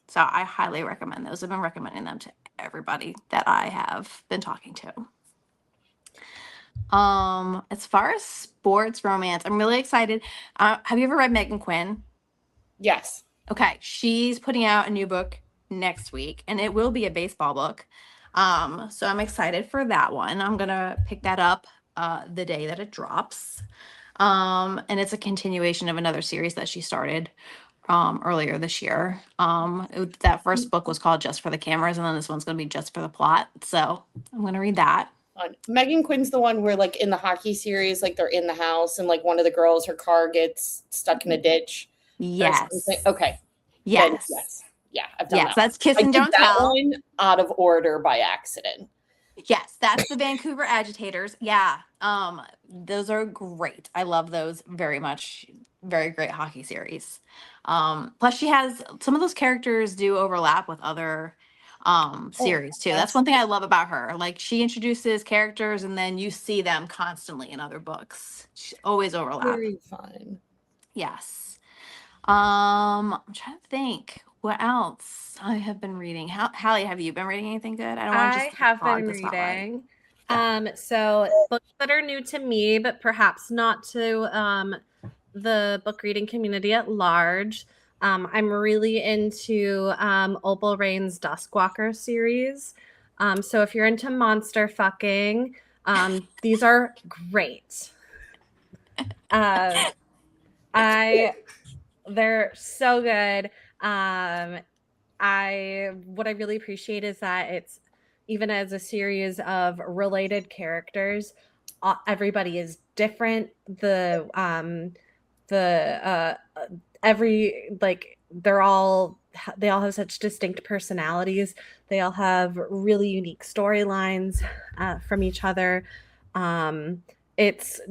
S3: so I highly recommend those. I've been recommending them to everybody that I have been talking to. As far as sports romance, I'm really excited. Have you ever read Megan Quinn?
S1: Yes.
S3: Okay, she's putting out a new book next week, and it will be a baseball book. So I'm excited for that one. I'm gonna pick that up the day that it drops. And it's a continuation of another series that she started earlier this year. That first book was called Just for the Cameras, and then this one's gonna be Just for the Plot. So I'm gonna read that.
S1: Megan Quinn's the one where, like, in the hockey series, like, they're in the house and, like, one of the girls, her car gets stuck in a ditch. or
S3: Yes.
S1: something. Okay. Then,
S3: Yes.
S1: yes. Yeah, I've done
S3: Yes,
S1: that.
S3: that's Kiss
S1: I
S3: and
S1: did
S3: Don't
S1: that
S3: Tell.
S1: one out of order by accident.
S3: Yes, that's the Vancouver Agitators. Yeah. Those are great. I love those very much. Very great hockey series. Plus she has some of those characters do overlap with other series too. That's
S1: yes.
S3: one thing I love about her. Like she introduces characters and then you see them constantly in other books. She always overlap.
S1: Very fun.
S3: Yes. I'm trying to think what else I have been reading. Hallie, have you been reading anything good? I don't want to
S4: I
S3: just
S4: have
S3: hog
S4: been
S3: the spotlight.
S4: reading. So books that are new to me, but perhaps not to the book reading community at large. I'm really into Opal Rain's Duskwalker series. So if you're into monster fucking, these are great. They're so good. What I really appreciate is that it's even as a series of related characters, everybody is different. Every like they all have such distinct personalities. They all have really unique storylines from each other. It's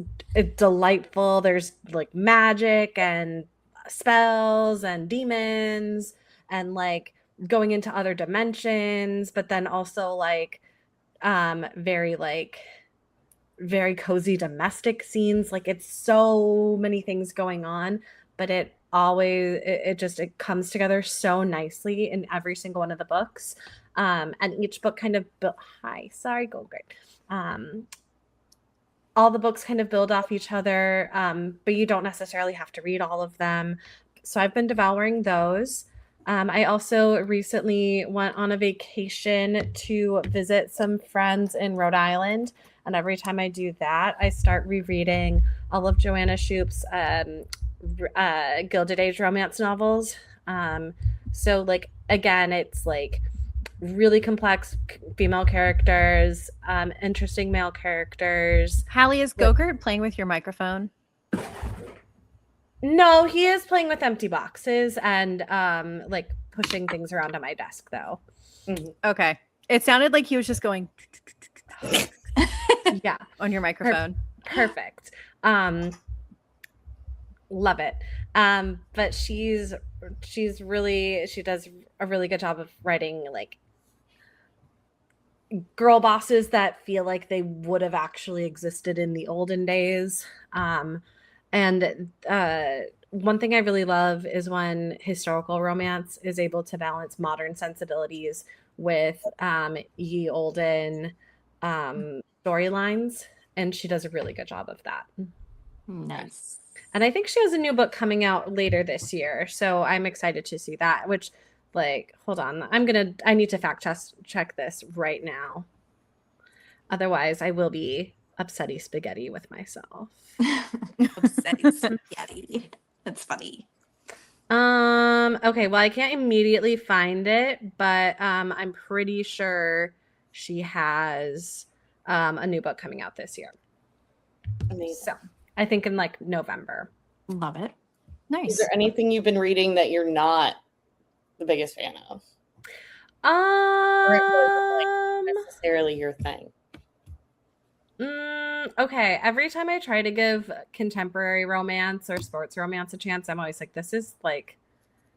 S4: delightful. There's like magic and spells and demons and like going into other dimensions, but then also like very cozy domestic scenes. Like it's so many things going on, but it comes together so nicely in every single one of the books. And each book kind of all the books kind of build off each other, but you don't necessarily have to read all of them. So I've been devouring those. I also recently went on a vacation to visit some friends in Rhode Island. And every time I do that, I start rereading all of Joanna Shupe's Gilded Age romance novels. So like, again, it's like really complex female characters, interesting male characters.
S2: Hallie, is Gokert playing with your microphone?
S4: No, he is playing with empty boxes and like pushing things around on my desk though.
S2: Okay. It sounded like he was just going
S4: yeah
S2: on your microphone.
S4: Perfect. Love it. But she does a really good job of writing like girl bosses that feel like they would have actually existed in the olden days. And one thing I really love is when historical romance is able to balance modern sensibilities with ye olden storylines, and she does a really good job of that.
S3: Nice.
S4: And I think she has a new book coming out later this year, so I'm excited to see that. Which, like, hold on, I need to fact check this right now. Otherwise, I will be upsetty spaghetti with myself.
S3: Upsetting spaghetti. That's funny.
S4: Okay, well, I can't immediately find it, but I'm pretty sure she has a new book coming out this year.
S1: Amazing.
S4: So I think in like November.
S3: Love it.
S2: Nice.
S1: Is there anything you've been reading that you're not the biggest fan of? Or it wasn't like necessarily your thing?
S4: Okay. Every time I try to give contemporary romance or sports romance a chance, I'm always like, this is like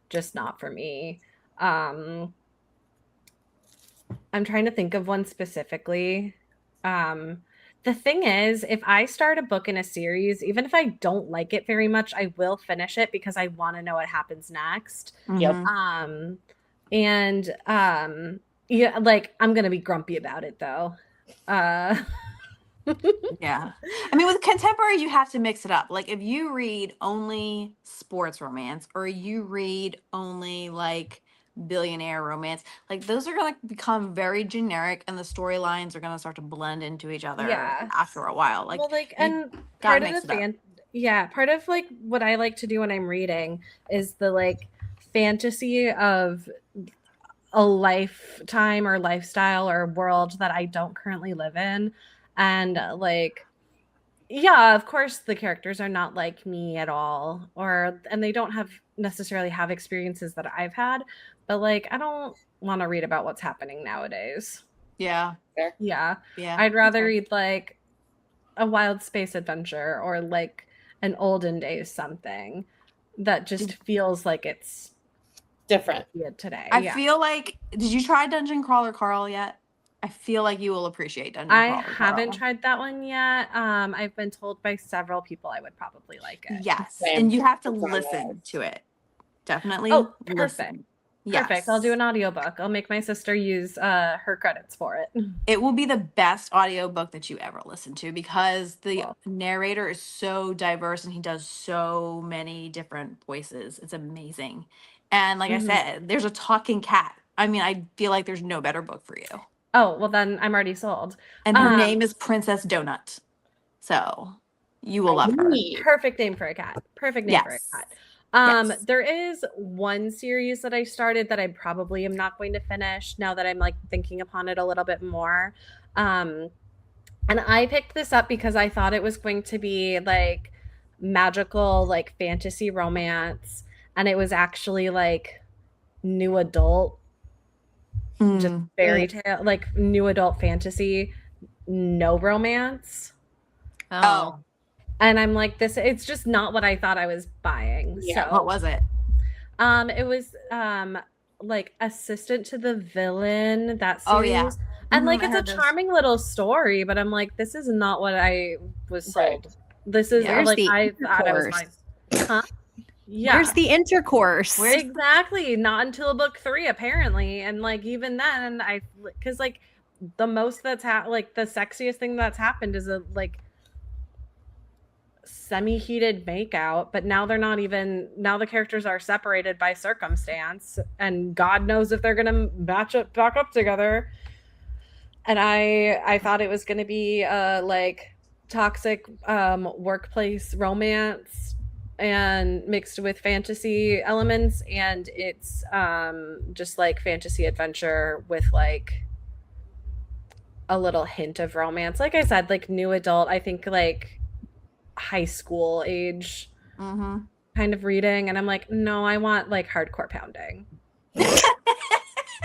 S4: just not for me. I'm trying to think of one specifically. The thing is, if I start a book in a series, even if I don't like it very much, I will finish it because I want to know what happens next.
S1: Yep.
S4: Yeah, like I'm gonna be grumpy about it though.
S3: Yeah. I mean, with contemporary, you have to mix it up. Like, if you read only sports romance or you read only like billionaire romance, like those are going to become very generic and the storylines are going to start to blend into each other
S4: Yeah.
S3: after a while. Like,
S4: Well, like,
S3: you
S4: and
S3: gotta
S4: part of
S3: mix
S4: the
S3: it up.
S4: part of like what I like to do when I'm reading is the like fantasy of a lifetime or lifestyle or world that I don't currently live in. And like, yeah, of course the characters are not like me at all, and they don't necessarily have experiences that I've had, but like I don't want to read about what's happening nowadays.
S3: Yeah.
S4: Yeah.
S3: Yeah.
S4: I'd rather
S3: Okay.
S4: read like a wild space adventure or like an olden days something that just feels like it's
S1: Different.
S4: today.
S3: I
S4: Yeah.
S3: feel like, did you try Dungeon Crawler Carl yet? I feel like you will appreciate Dungeon
S4: I
S3: Crawler
S4: haven't
S3: Carl.
S4: tried that one yet. I've been told by several people I would probably like it.
S3: Yes.
S1: Same.
S3: And you have to
S1: It's on my
S3: listen
S1: list.
S3: to it. Definitely.
S4: Oh, perfect.
S3: Listen.
S4: Perfect. I'll do
S3: Yes.
S4: an audiobook. I'll make my sister use her credits for it.
S3: It will be the best audiobook that you ever listen to because the
S4: Cool.
S3: narrator is so diverse and he does so many different voices. It's amazing. And like I
S4: Mhm.
S3: said, there's a talking cat. I mean, I feel like there's no better book for you.
S4: Oh, well then I'm already sold.
S3: And her name is Princess Donut. So you will love her.
S1: Neat.
S4: Perfect name for a cat. Perfect name for a
S3: Yes.
S4: cat.
S3: Yes.
S4: There is one series that I started that I probably am not going to finish now that I'm like thinking upon it a little bit more. And I picked this up because I thought it was going to be like magical, like fantasy romance, and it was actually like new adult, just
S3: Mm.
S4: fairy tale, like new adult fantasy, no romance.
S3: Oh,
S4: And I'm like, it's just not what I thought I was buying.
S1: Yeah.
S3: what
S4: So
S3: was it?
S4: it was like assistant to the villain, that series.
S3: Oh, yeah.
S4: And
S3: Mhm,
S4: like
S3: I
S4: it's a
S3: heard this.
S4: charming little story, but I'm like, this is not what I was sold.
S1: Right.
S4: This is
S3: Yeah.
S2: Where's
S4: like
S2: the
S4: I thought I was
S2: intercourse?
S4: buying. Huh? Yeah.
S2: Where's the intercourse?
S4: Exactly. Not until book 3, apparently. And like even then, because like the most that's like the sexiest thing that's happened is a like semi-heated makeout, but now they're not even, now the characters are separated by circumstance, and God knows if they're gonna match up back up together. And I thought it was gonna be like toxic workplace romance and mixed with fantasy elements, and it's just like fantasy adventure with like a little hint of romance. Like I said, like new adult, I think like high school age
S3: Mm-hmm.
S4: kind of reading, and I'm like, no, I want like hardcore pounding.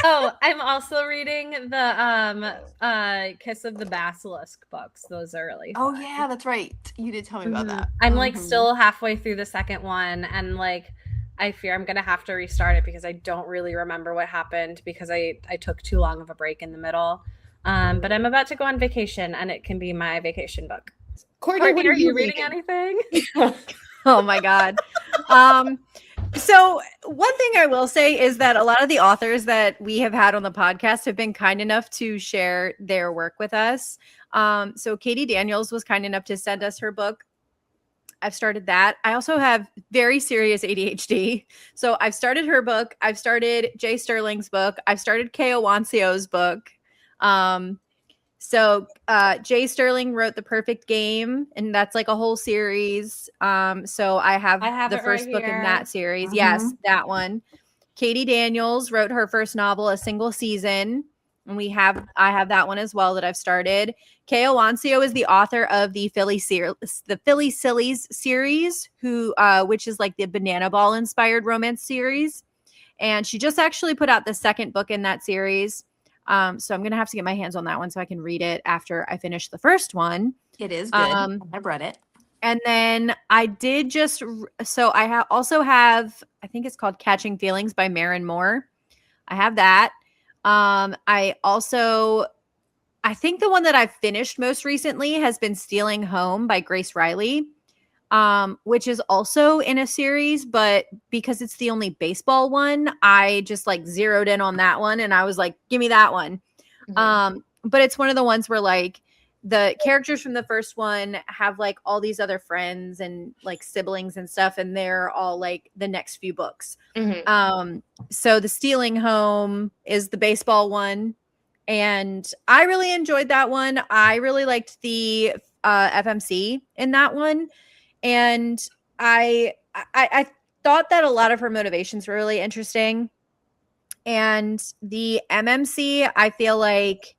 S4: Oh, I'm also reading the Kiss of the Basilisk books. Those are really
S3: Oh,
S4: fun.
S3: yeah, that's right. You did tell me about that.
S4: I'm like
S3: Mhm.
S4: still halfway through the second one, and like I fear I'm gonna have to restart it because I don't really remember what happened because I took too long of a break in the middle. But I'm about to go on vacation, and it can be my vacation book.
S1: Courtney, what
S4: Courtney, are you reading anything?
S2: Oh my God. So one thing I will say is that a lot of the authors that we have had on the podcast have been kind enough to share their work with us. So Katie Daniels was kind enough to send us her book. I've started that. I also have very serious ADHD. So I've started her book. I've started Jay Sterling's book. I've started Keo Wancio's book. So Jay Sterling wrote The Perfect Game, and that's like a whole series. So I have
S4: it
S2: the
S4: right
S2: first book in
S4: here.
S2: that series. Yes,
S3: Mhm.
S2: that one. Katie Daniels wrote her first novel, A Single Season, and I have that one as well that I've started. Keo Wancio is the author of the Philly Sillies series, which is like the Banana Ball inspired romance series, and she just actually put out the second book in that series. So I'm gonna have to get my hands on that one so I can read it after I finish the first one.
S3: It is good. I've read it.
S2: And then I did also have, I think it's called Catching Feelings by Maren Moore. I have that. I think the one that I've finished most recently has been Stealing Home by Grace Riley, which is also in a series, but because it's the only baseball one, I just like zeroed in on that one and I was like, give me that one.
S1: Mhm.
S2: But it's one of the ones where like the characters from the first one have like all these other friends and like siblings and stuff, and they're all like the next few books. So the Stealing Home is the baseball one, and I really enjoyed that one. I really liked the FMC in that one, and I thought that a lot of her motivations were really interesting. And the MMC, I feel like,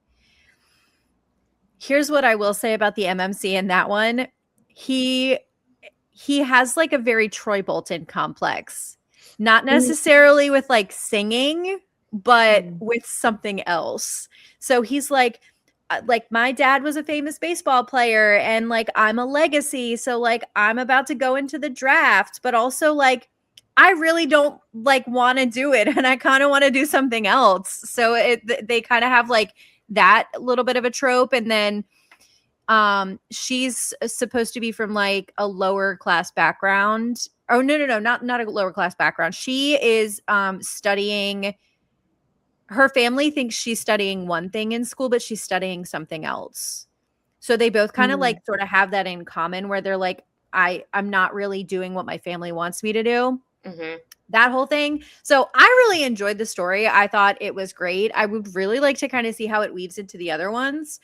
S2: here's what I will say about the MMC in that one. He has like a very Troy Bolton complex, not necessarily with like singing, but with something else. So he's like my dad was a famous baseball player, and like I'm a legacy, so like I'm about to go into the draft, but also like I really don't like want to do it, and I kind of want to do something else. So they kind of have like that little bit of a trope. And then she's supposed to be from like a lower class background. Oh, no, not a lower class background. She is studying. Her family thinks she's studying one thing in school, but she's studying something else. So they both kind of like sort of have that in common, where they're like, I'm not really doing what my family wants me to do. That whole thing. So I really enjoyed the story. I thought it was great. I would really like to kind of see how it weaves into the other ones,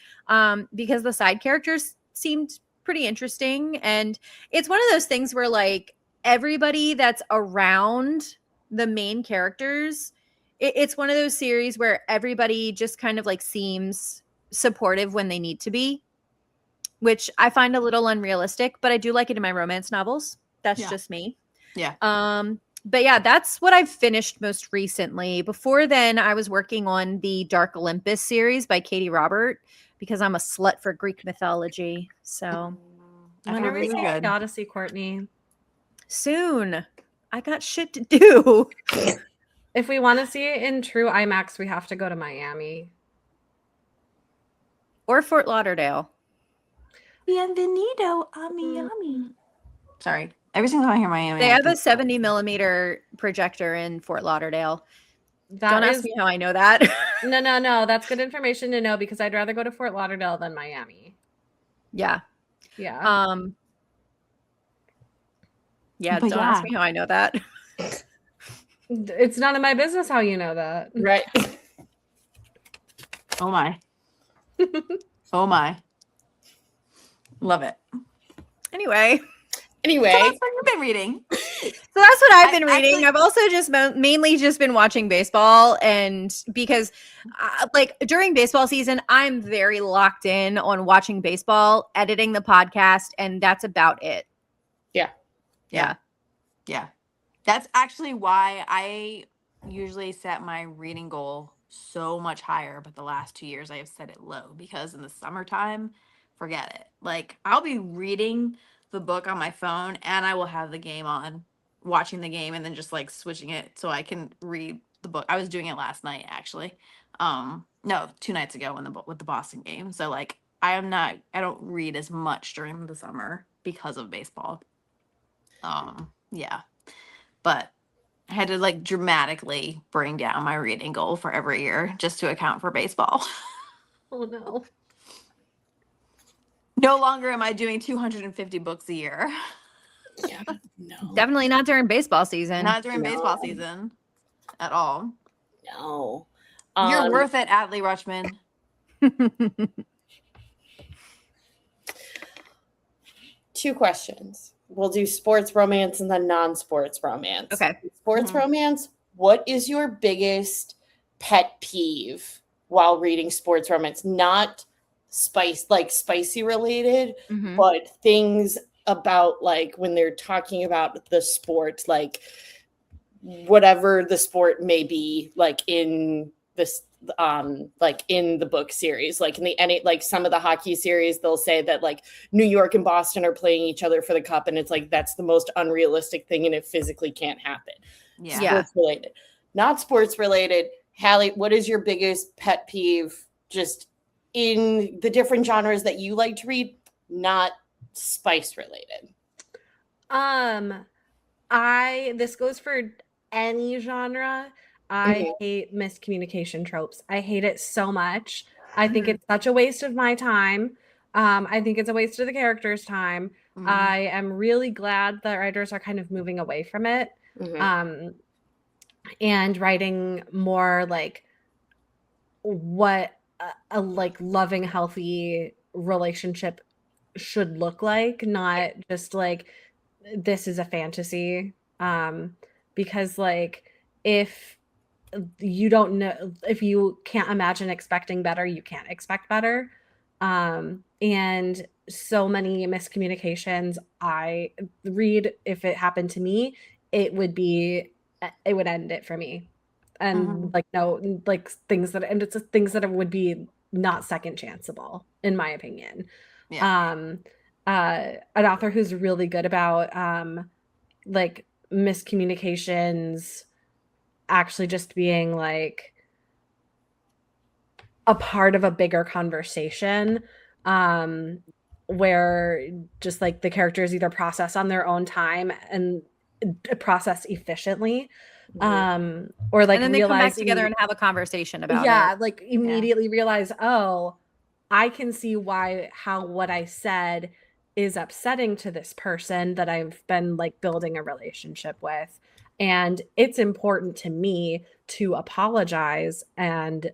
S2: because the side characters seemed pretty interesting. And it's one of those things where like everybody that's around the main characters, it's one of those series where everybody just kind of like seems supportive when they need to be, which I find a little unrealistic, but I do like it in my romance novels. That's just me.
S3: Yeah.
S2: But yeah, that's what I've finished most recently. Before then, I was working on the Dark Olympus series by Katie Robert, because I'm a slut for Greek mythology. So
S3: I
S4: When
S3: heard
S4: are we
S3: it's
S4: seeing
S3: good.
S4: Odyssey, Courtney?
S2: soon, I got shit to do.
S4: If we want to see it in true IMAX, we have to go to Miami.
S2: Or Fort Lauderdale.
S3: Bienvenido a Miami. Sorry. Every single time I hear Miami,
S2: They
S3: I
S2: have a
S3: think-
S2: 70 millimeter projector in Fort Lauderdale.
S4: That
S2: Don't ask
S4: is
S2: me how I know that.
S4: no. That's good information to know, because I'd rather go to Fort Lauderdale than Miami.
S2: Yeah.
S4: Yeah.
S2: Yeah,
S3: But
S2: don't
S3: yeah.
S2: ask me how I know that.
S4: It's none of my business how you know that.
S1: Right.
S3: Oh my. Oh my. Love it.
S2: Anyway,
S1: Anyway,
S3: So that's what you've been reading.
S2: so that's what I've been reading.
S3: actually-
S2: I've also just mainly just been watching baseball, and because like during baseball season, I'm very locked in on watching baseball, editing the podcast, and that's about it. Yeah.
S3: Yeah. That's actually why I usually set my reading goal so much higher, but the last 2 years I have set it low, because in the summertime, forget it. Like I'll be reading the book on my phone and I will have the game on, watching the game, and then just like switching it so I can read the book. I was doing it last night actually. No, 2 nights ago with the Boston game. So like I don't read as much during the summer because of baseball. Yeah. But I had to like dramatically bring down my reading goal for every year just to account for baseball.
S4: Oh no.
S3: No longer am I doing 250 books a year.
S1: yeah, no,
S2: Definitely not during baseball season.
S3: Not during baseball
S1: No.
S3: season at all.
S1: no.
S3: You're worth it, Adley Rutschman.
S1: Two questions. We'll do sports romance and then non-sports romance.
S2: Okay.
S1: Sports romance, what is your biggest pet peeve while reading sports romance? Not spicy related,
S2: Mhm.
S1: but things about like when they're talking about the sport, like whatever the sport may be, like in this like in the book series, like in the like some of the hockey series, they'll say that like New York and Boston are playing each other for the cup, and it's like that's the most unrealistic thing and it physically can't happen.
S3: Yeah.
S2: Yeah.
S1: Sports related. Not sports related. Hallie, what is your biggest pet peeve just in the different genres that you like to read, not spice related?
S4: This goes for any genre. I hate miscommunication tropes. I hate it so much. I think it's such a waste of my time. I think it's a waste of the character's time.
S3: Mhm.
S4: I am really glad that writers are kind of moving away from it.
S1: Mhm.
S4: And writing more like what a like loving, healthy relationship should look like, not just like this is a fantasy. Because like if you don't know, if you can't imagine expecting better, you can't expect better. And so many miscommunications I read, if it happened to me, it would end it for me. And
S3: Mhm.
S4: like no, like things that, and it's things that would be not second chanceable in my opinion.
S3: Yeah.
S4: An author who's really good about like miscommunications actually just being like a part of a bigger conversation, where just like the characters either process on their own time and process efficiently, or like
S2: And then they come back
S4: realize
S2: together and have a conversation about it.
S4: like immediately realize, oh, I can see how what I said is upsetting to this person that I've been like building a relationship with. And it's important to me to apologize and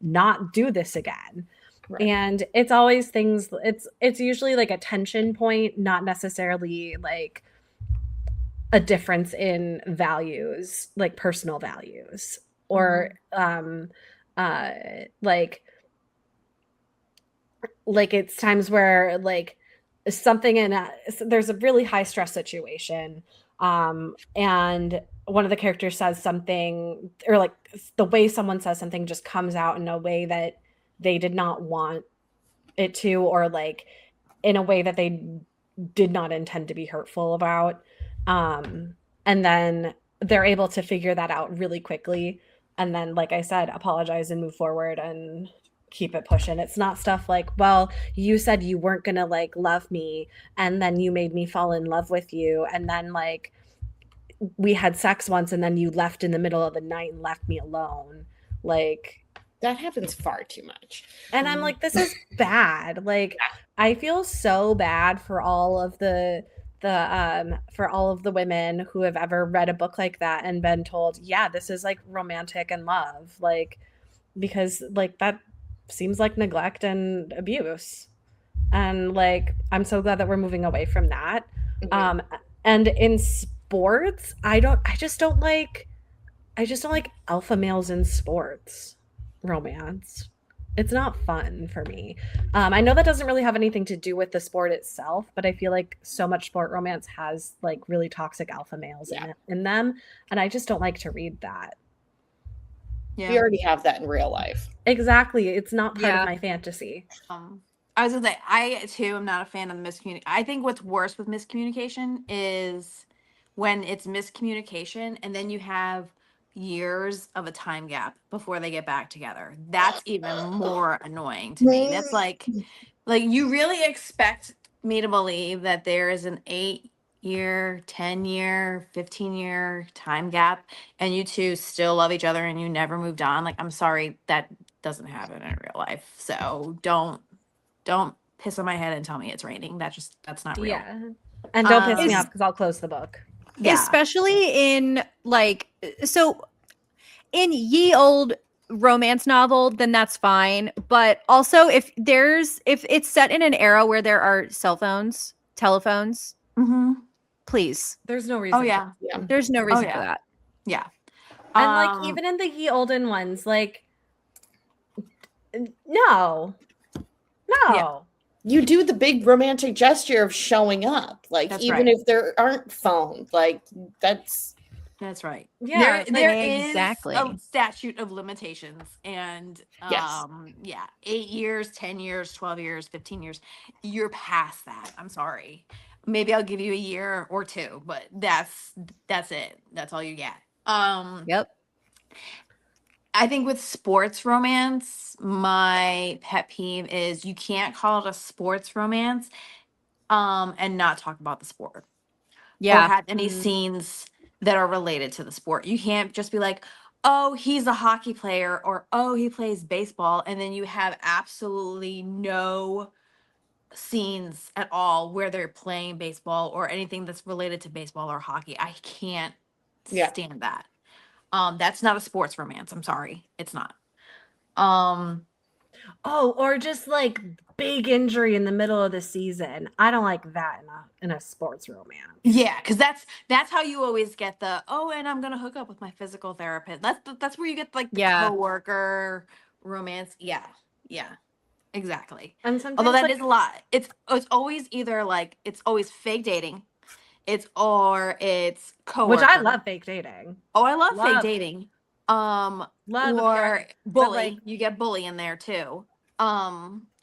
S4: not do this again.
S1: Right.
S4: And it's always things, it's usually like a tension point, not necessarily like a difference in values, like personal values, or uh like it's times where like something there's a really high stress situation, and one of the characters says something, or like the way someone says something just comes out in a way that they did not want it to, or like in a way that they did not intend to be hurtful about, and then they're able to figure that out really quickly, and then like I said, apologize and move forward and keep it pushing. It's not stuff like, well, you said you weren't gonna like love me, and then you made me fall in love with you, and then like we had sex once, and then you left in the middle of the night and left me alone. Like,
S1: That happens far too much.
S4: and I'm like, this is bad. Like, I feel so bad for all of the women who have ever read a book like that and been told, yeah, this is like romantic and love. Like, because like that seems like neglect and abuse. And like, I'm so glad that we're moving away from that.
S1: Mhm.
S4: And in sports, I just don't like alpha males in sports romance. It's not fun for me. I know that doesn't really have anything to do with the sport itself, but I feel like so much sport romance has like really toxic alpha males in them, and I just don't like to read that.
S3: Yeah.
S1: We already have that in real life.
S4: Exactly. It's not part
S2: Yeah.
S4: of my fantasy.
S3: I was gonna say, I too am not a fan of the miscommunication. I think what's worse with miscommunication is when it's miscommunication and then you have years of a time gap before they get back together. That's even more annoying to me. That's like you really expect me to believe that there is an 8-year, 10-year, 15-year time gap and you two still love each other and you never moved on. Like, I'm sorry, that doesn't happen in real life. So don't piss on my head and tell me it's raining. That's not real.
S4: Yeah. And don't piss me
S2: Is-
S4: off because I'll close the book.
S3: Yeah.
S2: Especially in like, so in ye old romance novel, then that's fine. But also if it's set in an era where there are cell phones, telephones, please.
S4: There's no reason.
S3: Oh yeah.
S2: There's no reason
S3: yeah.
S2: for that.
S3: Yeah.
S4: And like even in the ye olden ones, like no.
S3: Yeah.
S1: You do the big romantic gesture of showing up, like
S3: That's
S1: even
S3: right.
S1: if there aren't phones, like that's
S3: right.
S4: Yeah,
S3: There
S2: exactly.
S3: is a statute of limitations, and
S1: Yes.
S3: 8 years, 10 years, 12 years, 15 years, you're past that. I'm sorry. Maybe I'll give you a year or two, but that's it. That's all you get.
S2: Yep.
S3: I think with sports romance, my pet peeve is you can't call it a sports romance and not talk about the sport. Or
S2: Yeah.
S3: have any scenes that are related to the sport. You can't just be like, oh, he's a hockey player, or oh, he plays baseball, and then you have absolutely no scenes at all where they're playing baseball or anything that's related to baseball or hockey. I can't
S1: Yeah.
S3: stand that. That's not a sports romance. I'm sorry. It's not. Um,
S4: Oh, or just like big injury in the middle of the season. I don't like that in a sports romance.
S3: yeah, because that's how you always get the, oh, and I'm gonna hook up with my physical therapist. That's where you get like the
S2: Yeah.
S3: coworker romance. Yeah, yeah, exactly.
S4: And
S3: Although
S4: sometimes
S3: that is a lot. It's always either like it's always fake dating, it's
S4: which I
S3: coworker.
S4: love fake dating.
S3: Oh, I love fake
S4: Love.
S3: dating.
S4: Love a
S3: Or
S4: pair, but,
S3: bully.
S4: like,
S3: You get bully in there too.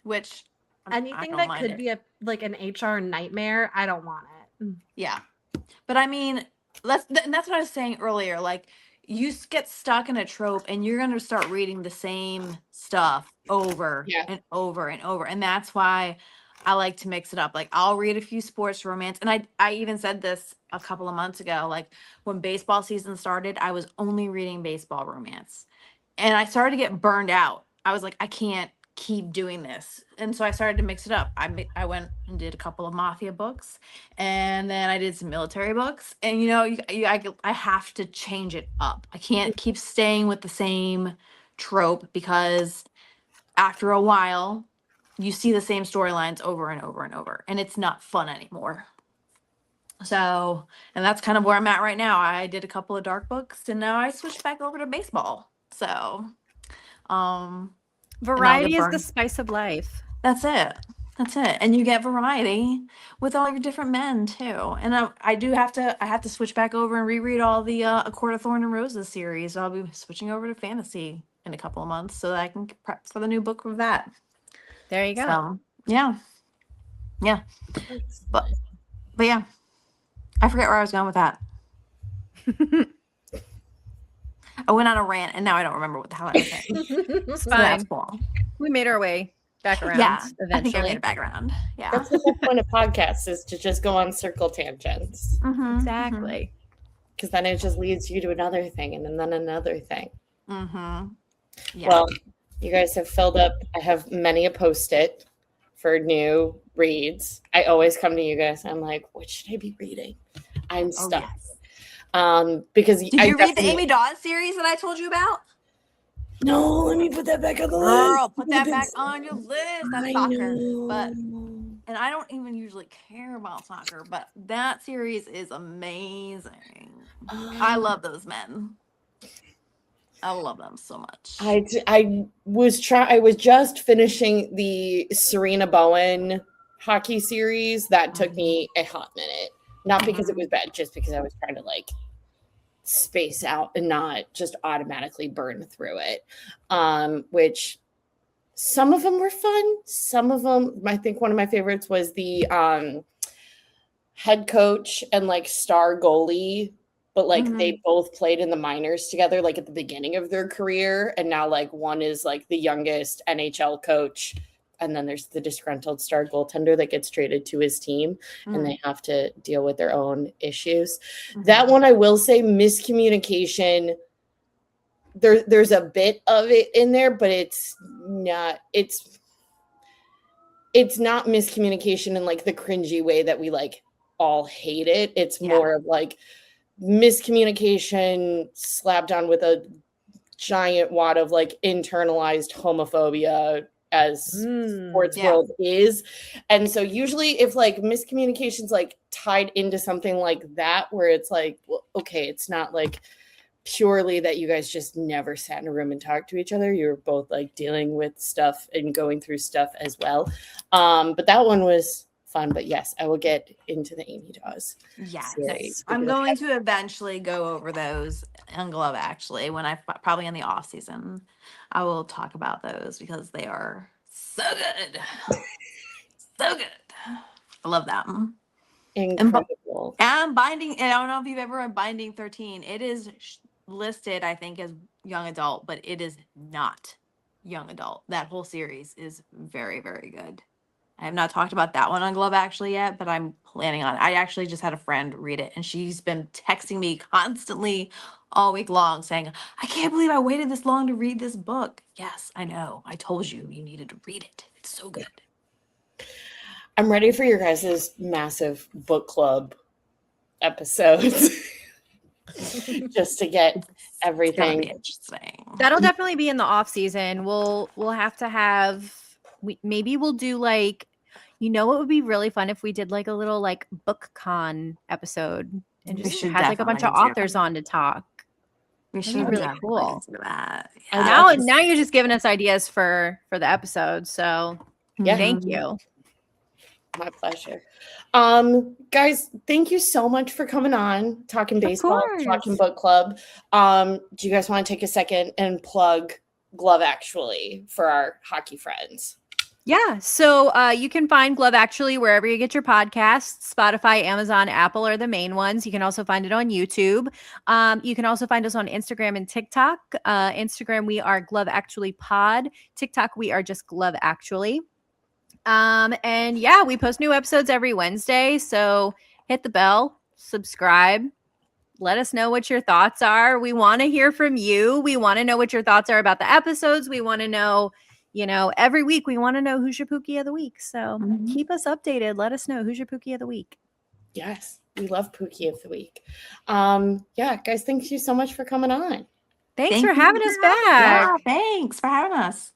S3: Which I
S4: anything
S3: don't
S4: that
S3: mind
S4: could
S3: it.
S4: be like an HR nightmare, I don't want it.
S3: Yeah. But I mean, and that's what I was saying earlier. Like, you get stuck in a trope and you're going to start reading the same stuff over
S1: Yeah.
S3: and over and over. And that's why I like to mix it up. Like, I'll read a few sports romance. And I even said this a couple of months ago. Like, when baseball season started, I was only reading baseball romance. And I started to get burned out. I was like, I can't keep doing this. And so I started to mix it up. I went and did a couple of mafia books, and then I did some military books. And I have to change it up. I can't keep staying with the same trope, because after a while you see the same storylines over and over and over, and it's not fun anymore. So, and that's kind of where I'm at right now. I did a couple of dark books, and now I switched back over to baseball. So,
S2: Variety is the
S3: burned.
S2: spice of life.
S3: That's it. That's it. And you get variety with all your different men too. And I have to switch back over and reread all the A Court of Thorn and Roses series. I'll be switching over to fantasy in a couple of months so that I can prep for the new book of that.
S2: There you go.
S3: So yeah. But yeah, I forget where I was going with that. I went on a rant and now I don't remember what the hell I was saying.
S2: It's
S3: So that's
S2: fine.
S3: cool.
S2: We made our way back around
S3: Yeah, I think I made
S2: eventually.
S3: it back around. Yeah.
S1: That's the whole point of podcasts, is to just go on circle tangents,
S3: Mhm,
S2: Exactly.
S1: because then it just leads you to another thing and then another thing.
S3: mhm. Yeah.
S1: Well, you guys have filled up. I have many a post-it for new reads. I always come to you guys. I'm like, what should I be reading? I'm
S3: Oh,
S1: stuck.
S3: yes.
S1: Because
S3: Did you read the Amy Dawes series that I told you about?
S1: No, let me put that back on the
S3: Girl,
S1: list.
S3: put that back on your list. That's
S1: I
S3: soccer.
S1: know.
S3: But and I don't even usually care about soccer, but that series is amazing. I love those men. I love them so much.
S1: I was just finishing the Serena Bowen hockey series. That took me a hot minute. Not because it was bad, just because I was trying to like space out and not just automatically burn through it. Which some of them were fun. Some of them, I think one of my favorites was the head coach and like star goalie, but like they both played in the minors together, like at the beginning of their career. And now like one is like the youngest NHL coach. And then there's the disgruntled star goaltender that gets traded to his team, and they have to deal with their own issues. That one, I will say, miscommunication. There's a bit of it in there, but it's not miscommunication in like the cringy way that we like all hate it. It's more of like miscommunication slapped on with a giant wad of like internalized homophobia, as sports world is. And so usually if like miscommunication's like tied into something like that, where it's like, well, okay, it's not like purely that you guys just never sat in a room and talked to each other. You were both like dealing with stuff and going through stuff as well. But that one was fun. But yes, I will get into the Amy Dawes.
S3: Yes.
S1: series.
S3: I'm going to eventually go over those on Glove, actually, when probably in the off season. I will talk about those because they are so good. So good. I love them.
S1: Incredible.
S3: And Binding, and I don't know if you've ever read Binding 13. It is listed, I think, as young adult, but it is not young adult. That whole series is very, very good. I have not talked about that one on Glove actually yet, but I'm planning on it. I actually just had a friend read it, and she's been texting me constantly all week long saying, I can't believe I waited this long to read this book. Yes, I know. I told you you needed to read it. It's so good.
S1: I'm ready for your guys' massive book club episodes. Just to get
S3: It's gonna
S1: everything.
S3: be interesting.
S2: That'll definitely be in the off season. We'll have to have maybe we'll do like, you know, it would be really fun if we did like a little like book con episode and
S3: We
S2: just
S3: should
S2: had like a bunch of
S3: definitely do
S2: authors
S3: that.
S2: on to talk.
S3: We
S2: That'd
S3: should
S2: be really
S3: definitely
S2: cool.
S3: do that.
S1: I
S2: Now
S1: know.
S2: you're just giving us ideas for the episode. So
S1: Yeah.
S2: thank
S3: Mhm.
S2: you.
S1: My pleasure. Guys, thank you so much for coming on, talking baseball,
S2: course.
S1: talking book club. Do you guys want to take a second and plug Glove Actually for our hockey friends?
S2: Yeah. So you can find Glove Actually wherever you get your podcasts. Spotify, Amazon, Apple are the main ones. You can also find it on YouTube. You can also find us on Instagram and TikTok. Instagram, we are Glove Actually Pod. TikTok, we are just Glove Actually. And yeah, we post new episodes every Wednesday. So hit the bell, subscribe. Let us know what your thoughts are. We want to hear from you. We want to know what your thoughts are about the episodes. We want to know, you know, every week we want to know who's your Pookie of the week. So
S3: Mhm.
S2: keep us updated. Let us know who's your Pookie of the week.
S1: Yes, we love Pookie of the Week. Yeah, guys, thank you so much for coming on.
S2: Thanks
S3: Thank
S2: for
S3: you
S2: having us
S3: having-
S2: back.
S3: Yeah, thanks for having us.